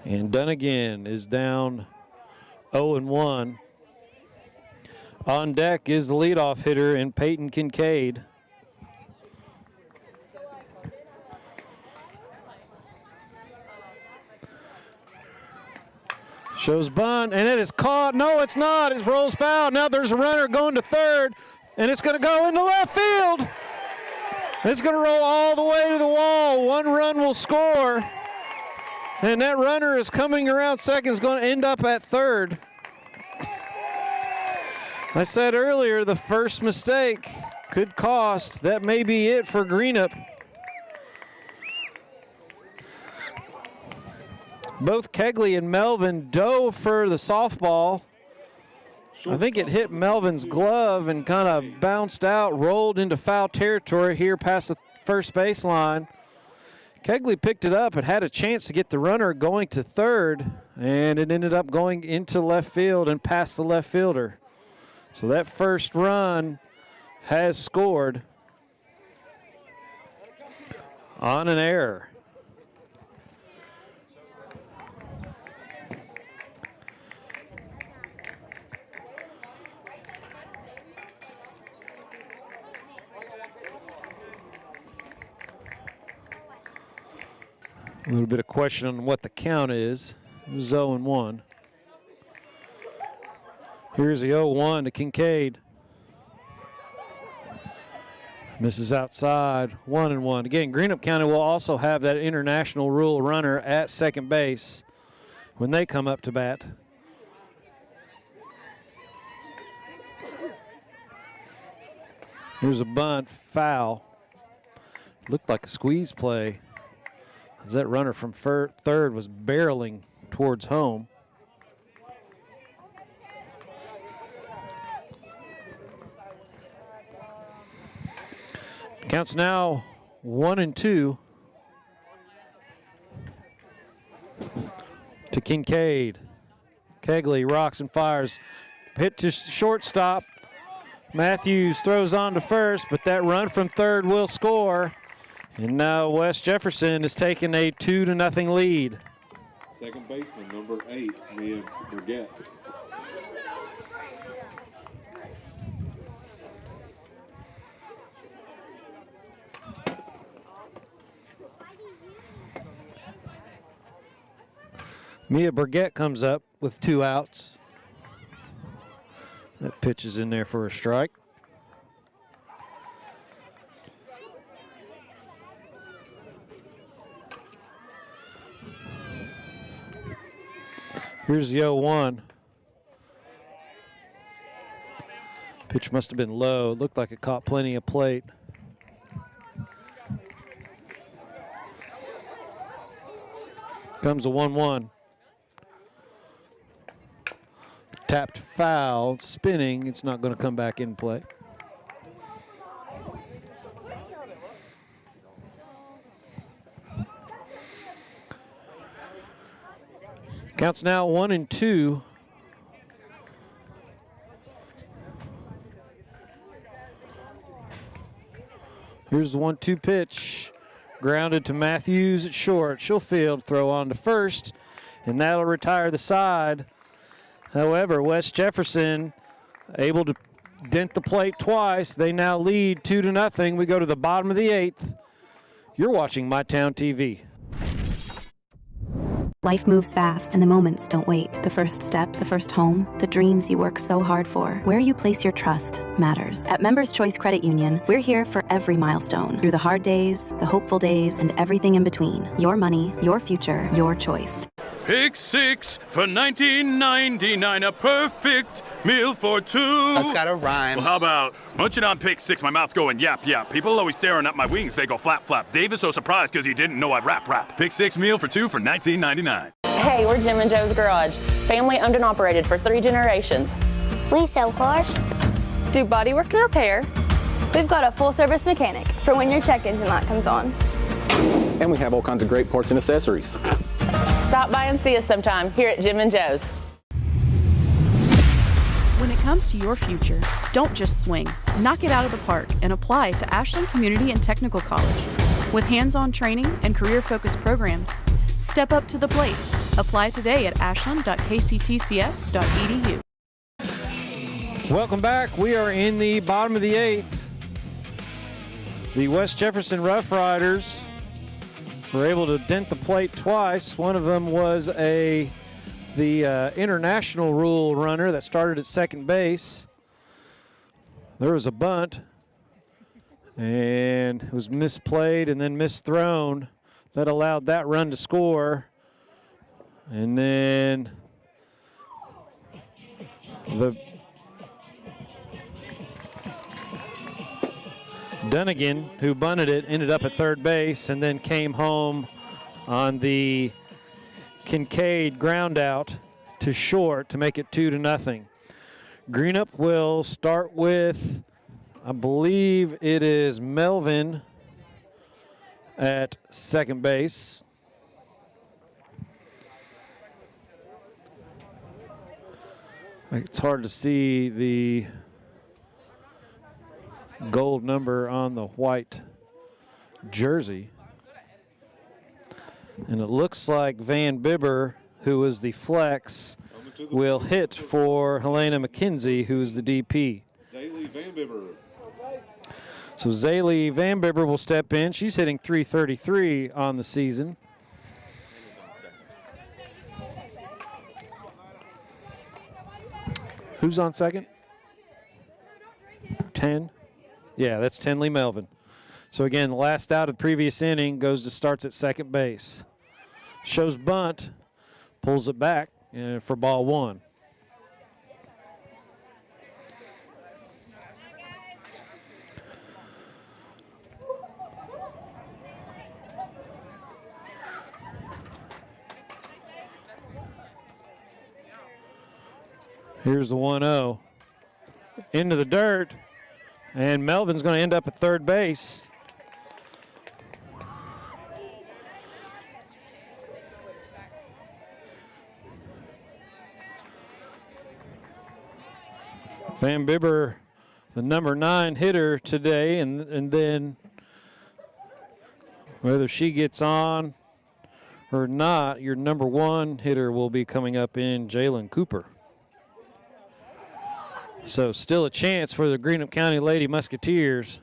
And Dunnigan is down 0-1. On deck is the leadoff hitter in Peyton Kincaid. Shows bunt, and it is caught. No, it's not. It rolls foul. Now there's a runner going to third, and it's going to go into left field. It's going to roll all the way to the wall. 1 run will score. And that runner is coming around second, is going to end up at third. I said earlier, the first mistake could cost. That may be it for Greenup. Both Kegley and Melvin dove for the softball. I think it hit Melvin's glove and kind of bounced out, rolled into foul territory here past the first baseline. Kegley picked it up and had a chance to get the runner going to third, and it ended up going into left field and past the left fielder. So that first run has scored on an error. A little bit of question on what the count is. It was 0-1. Here's the 0-1 to Kincaid. Misses outside, 1-1. Again, Greenup County will also have that international rule runner at second base when they come up to bat. Here's a bunt, foul. Looked like a squeeze play, as that runner from third was barreling towards home. Counts now 1-2 to Kincaid. Kegley rocks and fires. Hit to shortstop. Matthews throws on to first, but that run from third will score. And now West Jefferson is taking a 2-0 lead. Second baseman, number 8, Mia Burgett. Mia Burgett comes up with 2 outs. That pitch is in there for a strike. Here's the 0-1. Pitch must have been low. It looked like it caught plenty of plate. comes a 1-1. Tapped foul, spinning. It's not going to come back in play. Counts now 1-2. Here's the 1-2 pitch. Grounded to Matthews at short. She'll field, throw on to first, and that'll retire the side. However, West Jefferson able to dent the plate twice. They now lead 2-0. We go to the bottom of the 8th. You're watching My Town TV. Life moves fast and the moments don't wait. The first steps, the first home, the dreams you work so hard for. Where you place your trust matters. At Members Choice Credit Union, we're here for every milestone. Through the hard days, the hopeful days, and everything in between. Your money, your future, your choice. Pick 6 for $19.99, a perfect meal for two. That's gotta rhyme. Well, how about munching on pick 6, my mouth going yap, yap. People always staring at my wings, they go flap, flap. Dave is so surprised because he didn't know I'd rap. Pick 6 meal for 2 for $19.99. Hey, we're Jim and Joe's Garage. Family owned and operated for 3 generations. We sell cars, do bodywork and repair. We've got a full-service mechanic for when your check engine light comes on. And we have all kinds of great parts and accessories. Stop by and see us sometime here at Jim and Joe's. When it comes to your future, don't just swing. Knock it out of the park and apply to Ashland Community and Technical College. With hands-on training and career-focused programs, step up to the plate. Apply today at ashland.kctcs.edu. Welcome back. We are in the bottom of the 8th. The West Jefferson Rough Riders were able to dent the plate twice. One of them was the international rule runner that started at second base. There was a bunt, and it was misplayed and then misthrown. That allowed that run to score. And then Dunnigan, who bunted it, ended up at third base and then came home on the Kincaid ground out to short to make it 2-0. Greenup will start with, I believe it is Melvin at second base. It's hard to see the gold number on the white jersey. And it looks like Van Bibber, who is the flex, will hit for Helena McKenzie, who's the DP. Zaylee Van Bibber. So Zaylee Van Bibber will step in. She's hitting .333 on the season. Who's on second? 10. Yeah, that's Tenley Melvin. So again, the last out of the previous inning starts at second base. Shows bunt, pulls it back for ball 1. Here's the 1-0. Into the dirt. And Melvin's going to end up at third base. Van Bibber, the number 9 hitter today, and then whether she gets on or not, your number 1 hitter will be coming up in Jalen Cooper. So still a chance for the Greenup County Lady Musketeers.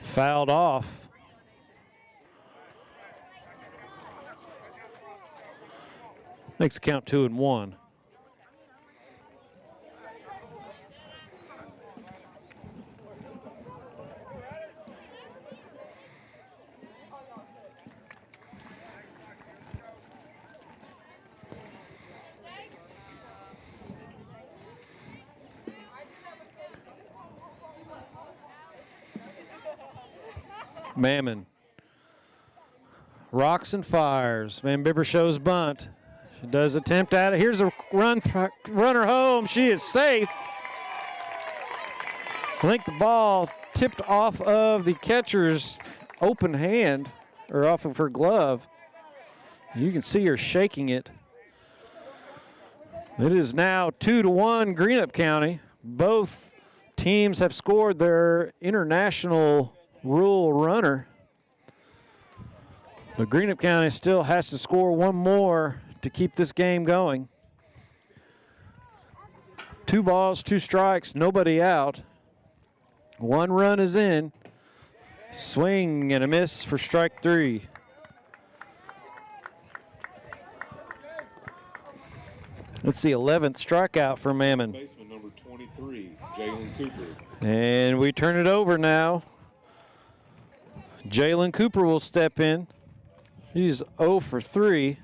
Fouled off. Makes the count 2-1. Mammon rocks and fires. Van Bibber shows bunt. She does attempt at it. Here's a runner home. She is safe. I think the ball tipped off of the catcher's open hand, or off of her glove. You can see her shaking it. It is now 2-1 Greenup County. Both teams have scored their international rule runner. But Greenup County still has to score one more to keep this game going. 2 balls, 2 strikes, nobody out. 1 run is in. Swing and a miss for strike 3. That's the 11th strikeout for Mammon. Baseman number 23, Jalen Cooper. And we turn it over now. Jalen Cooper will step in. He's 0 for 3.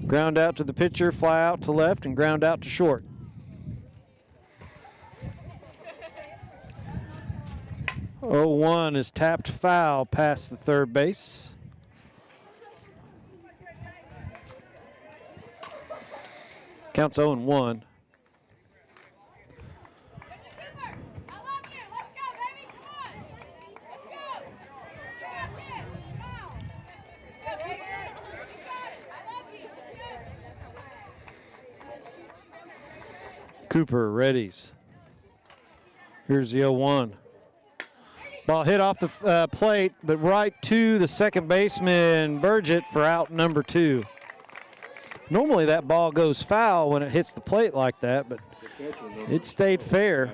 Ground out to the pitcher, fly out to left, and ground out to short. Oh, 1 is tapped foul past the third base. Counts 0-1. Cooper readies. Here's the 0-1. Ball hit off the plate, but right to the second baseman, Burgett, for out number 2. Normally that ball goes foul when it hits the plate like that, but it stayed fair.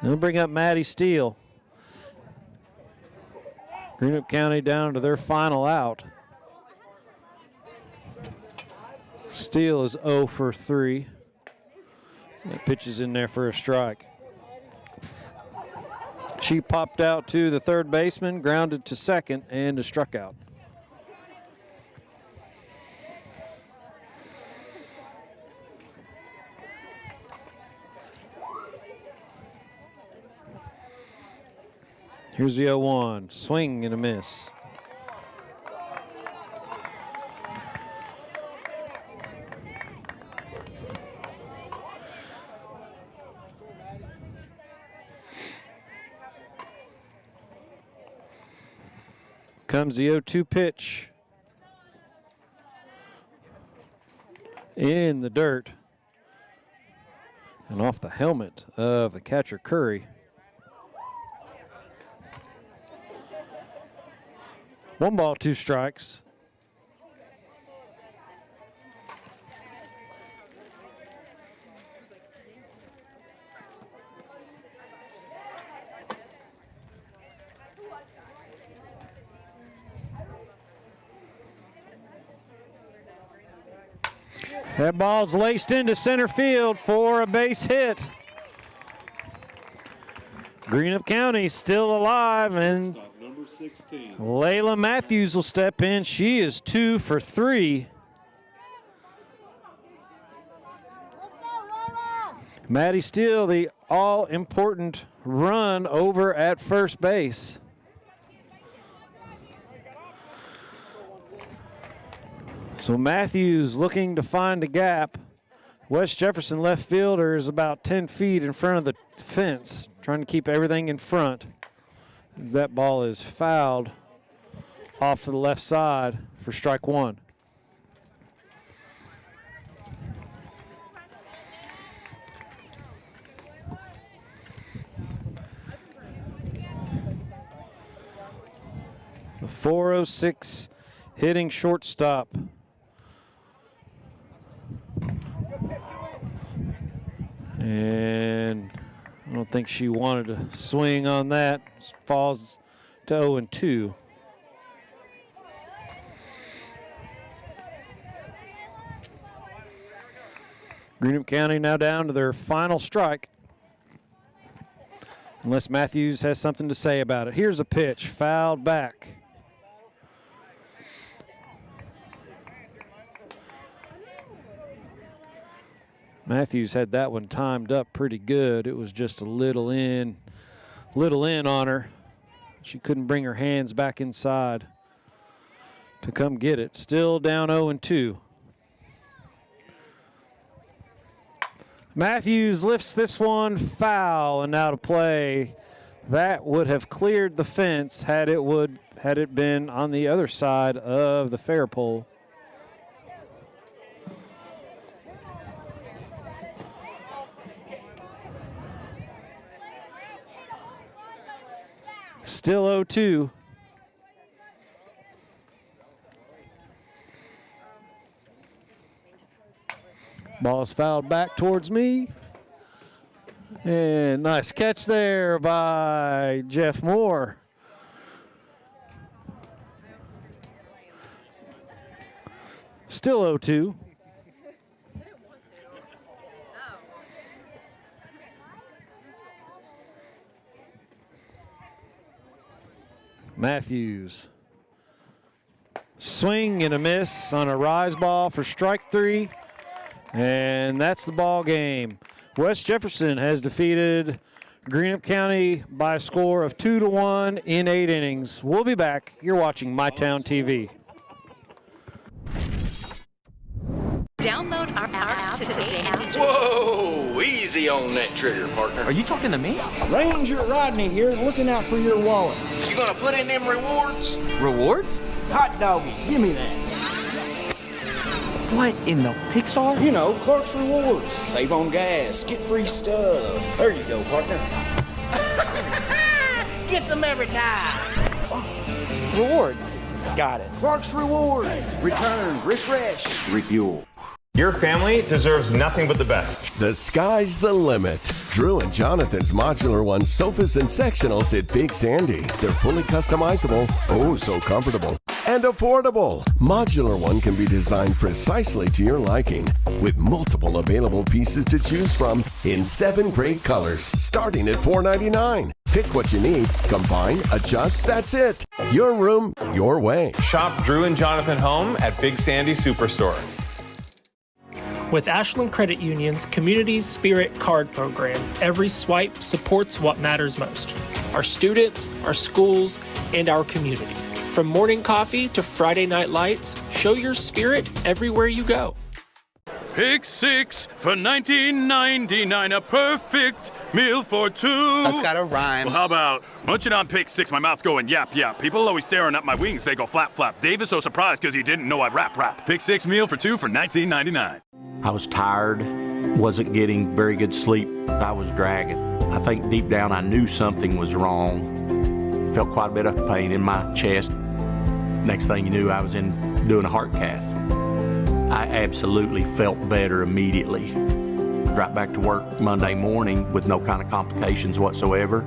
They'll bring up Maddie Steele. Greenup County down to their final out. Steele is 0 for 3. That pitch is in there for a strike. She popped out to the third baseman, grounded to second, and is struck out. Here's the 0-1. Swing and a miss. Comes the 0-2 pitch. In the dirt. And off the helmet of the catcher, Curry. 1 ball, 2 strikes. That ball's laced into center field for a base hit. Greenup County still alive, and Layla Matthews will step in. She is 2 for 3. Maddie Steele, the all-important run over at first base. So Matthews looking to find a gap. West Jefferson left fielder is about 10 feet in front of the fence, trying to keep everything in front. That ball is fouled off to the left side for strike 1. The 406 hitting shortstop. And I don't think she wanted to swing on that. Falls to 0-2. Greenup County now down to their final strike. Unless Matthews has something to say about it. Here's a pitch, fouled back. Matthews had that one timed up pretty good. It was just a little in on her. She couldn't bring her hands back inside to come get it. Still down 0-2. Matthews lifts this one foul, and now to play. That would have cleared the fence had it been on the other side of the fair pole. Still 0-2. Ball is fouled back towards me. And nice catch there by Jeff Moore. Still 0-2. Matthews. Swing and a miss on a rise ball for strike 3. And that's the ball game. West Jefferson has defeated Greenup County by a score of 2-1 in 8 innings. We'll be back. You're watching MyTown TV. Download our app today. Whoa, easy on that trigger, partner. Are you talking to me? Ranger Rodney here, looking out for your wallet. You gonna put in them rewards? Rewards? Hot doggies, give me that. What in the Pixar? You know, Clark's Rewards. Save on gas, get free stuff. There you go, partner. Gets them every time. Rewards. Got it. Clark's Rewards. Return, refresh, refuel. Your family deserves nothing but the best. The sky's the limit. Drew and Jonathan's Modular One sofas and sectionals at Big Sandy. They're fully customizable, oh so comfortable, and affordable. Modular One can be designed precisely to your liking, with multiple available pieces to choose from in 7 great colors, starting at $4.99. Pick what you need, combine, adjust, that's it. Your room, your way. Shop Drew and Jonathan Home at Big Sandy Superstore. With Ashland Credit Union's Community Spirit Card Program, every swipe supports what matters most: our students, our schools, and our community. From morning coffee to Friday night lights, show your spirit everywhere you go. Pick 6 for $19.99, a perfect meal for 2. That's gotta rhyme. Well, how about munching on Pick 6, my mouth going yap, yap. People always staring at my wings, they go flap, flap. Dave is so surprised because he didn't know I'd rap. Pick 6 meal for 2 for $19.99. I was tired, wasn't getting very good sleep. I was dragging. I think deep down I knew something was wrong. Felt quite a bit of pain in my chest. Next thing you knew, I was doing a heart cath. I absolutely felt better immediately. Right back to work Monday morning with no kind of complications whatsoever.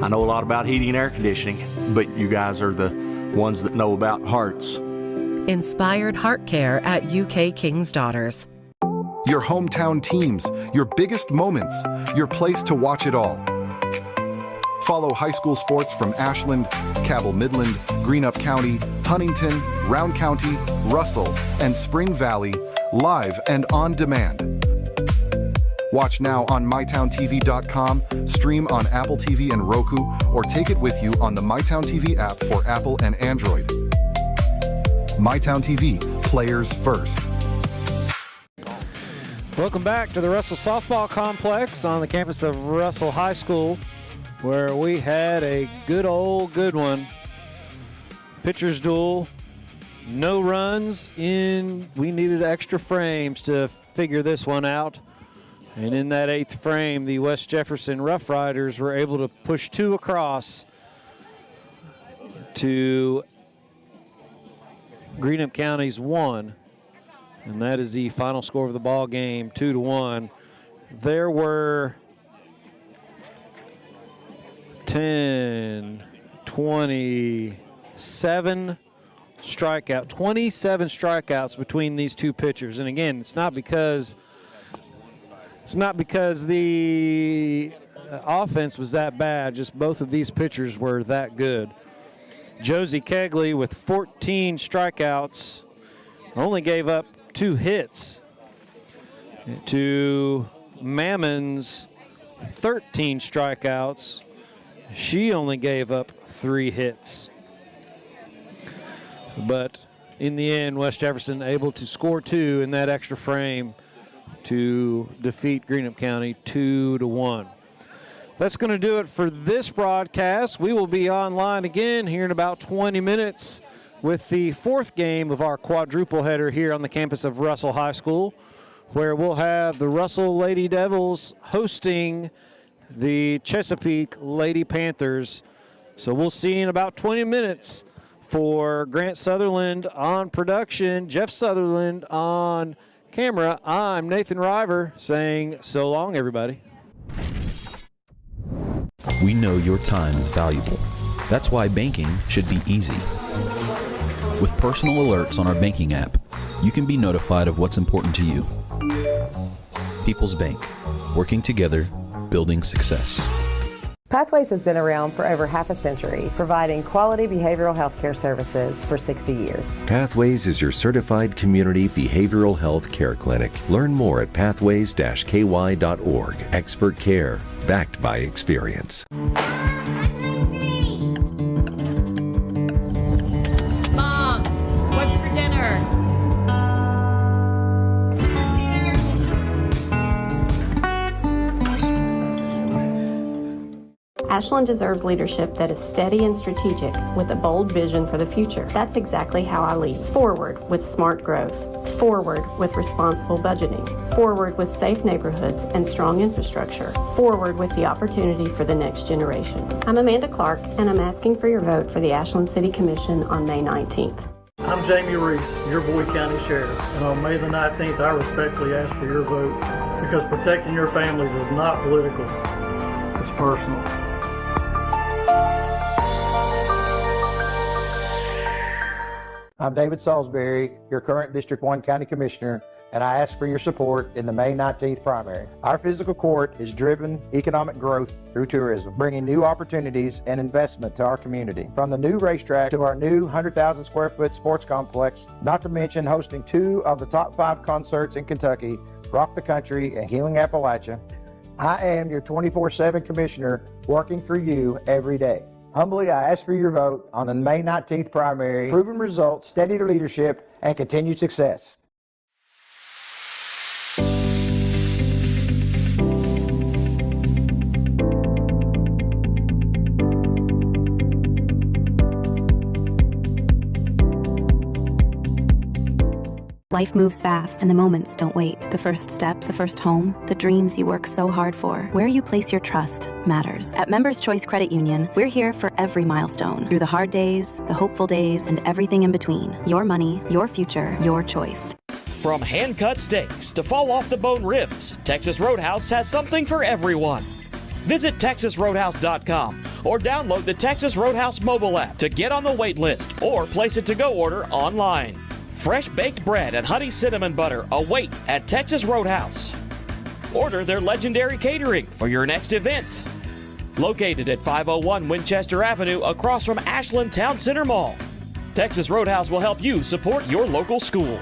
I know a lot about heating and air conditioning, but you guys are the ones that know about hearts. Inspired Heart Care at UK King's Daughters. Your hometown teams, your biggest moments, your place to watch it all. Follow high school sports from Ashland, Cabell Midland, Greenup County, Huntington, Round County, Russell, and Spring Valley live and on demand. Watch now on mytowntv.com, stream on Apple TV and Roku, or take it with you on the MyTown TV app for Apple and Android. MyTown TV, players first. Welcome back to the Russell Softball Complex on the campus of Russell High School, where we had a good one. Pitcher's duel, no runs in. We needed extra frames to figure this one out. And in that 8th frame, the West Jefferson Rough Riders were able to push 2 across to Greenup County's 1. And that is the final score of the ball game, 2-1. There were 27 strikeouts between these two pitchers. And again, it's not because the offense was that bad, just both of these pitchers were that good. Josie Kegley with 14 strikeouts only gave up 2 hits. to Mammon's 13 strikeouts. She only gave up 3 hits. But in the end, West Jefferson able to score 2 in that extra frame to defeat Greenup County 2-1. That's going to do it for this broadcast. We will be online again here in about 20 minutes with the 4th game of our quadruple header here on the campus of Russell High School, where we'll have the Russell Lady Devils hosting the Chesapeake Lady Panthers. So we'll see you in about 20 minutes. For Grant Sutherland on production, Jeff Sutherland on camera, I'm Nathan River saying so long, everybody. We know your time is valuable. That's why banking should be easy. With personal alerts on our banking app, you can be notified of what's important to you. People's Bank, working together, building success. Pathways has been around for over half a century, providing quality behavioral health care services for 60 years. Pathways is your certified community behavioral health care clinic. Learn more at pathways-ky.org. Expert care, backed by experience. Mom, what's for dinner? Ashland deserves leadership that is steady and strategic with a bold vision for the future. That's exactly how I lead. Forward with smart growth. Forward with responsible budgeting. Forward with safe neighborhoods and strong infrastructure. Forward with the opportunity for the next generation. I'm Amanda Clark, and I'm asking for your vote for the Ashland City Commission on May 19th. I'm Jamie Reese, your Boyd County Sheriff, and on May the 19th, I respectfully ask for your vote because protecting your families is not political, it's personal. I'm David Salisbury, your current District 1 County Commissioner, and I ask for your support in the May 19th primary. Our physical court has driven economic growth through tourism, bringing new opportunities and investment to our community. From the new racetrack to our new 100,000 square foot sports complex, not to mention hosting 2 of the top 5 concerts in Kentucky, Rock the Country and Healing Appalachia. I am your 24/7 Commissioner working for you every day. Humbly, I ask for your vote on the May 19th primary. Proven results, steady leadership, and continued success. Life moves fast and the moments don't wait. The first steps, the first home, the dreams you work so hard for. Where you place your trust matters. At Members Choice Credit Union, we're here for every milestone. Through the hard days, the hopeful days, and everything in between. Your money, your future, your choice. From hand-cut steaks to fall-off-the-bone ribs, Texas Roadhouse has something for everyone. Visit TexasRoadhouse.com or download the Texas Roadhouse mobile app to get on the wait list or place a to-go order online. Fresh baked bread and honey cinnamon butter await at Texas Roadhouse. Order their legendary catering for your next event. Located at 501 Winchester Avenue across from Ashland Town Center Mall. Texas Roadhouse will help you support your local school.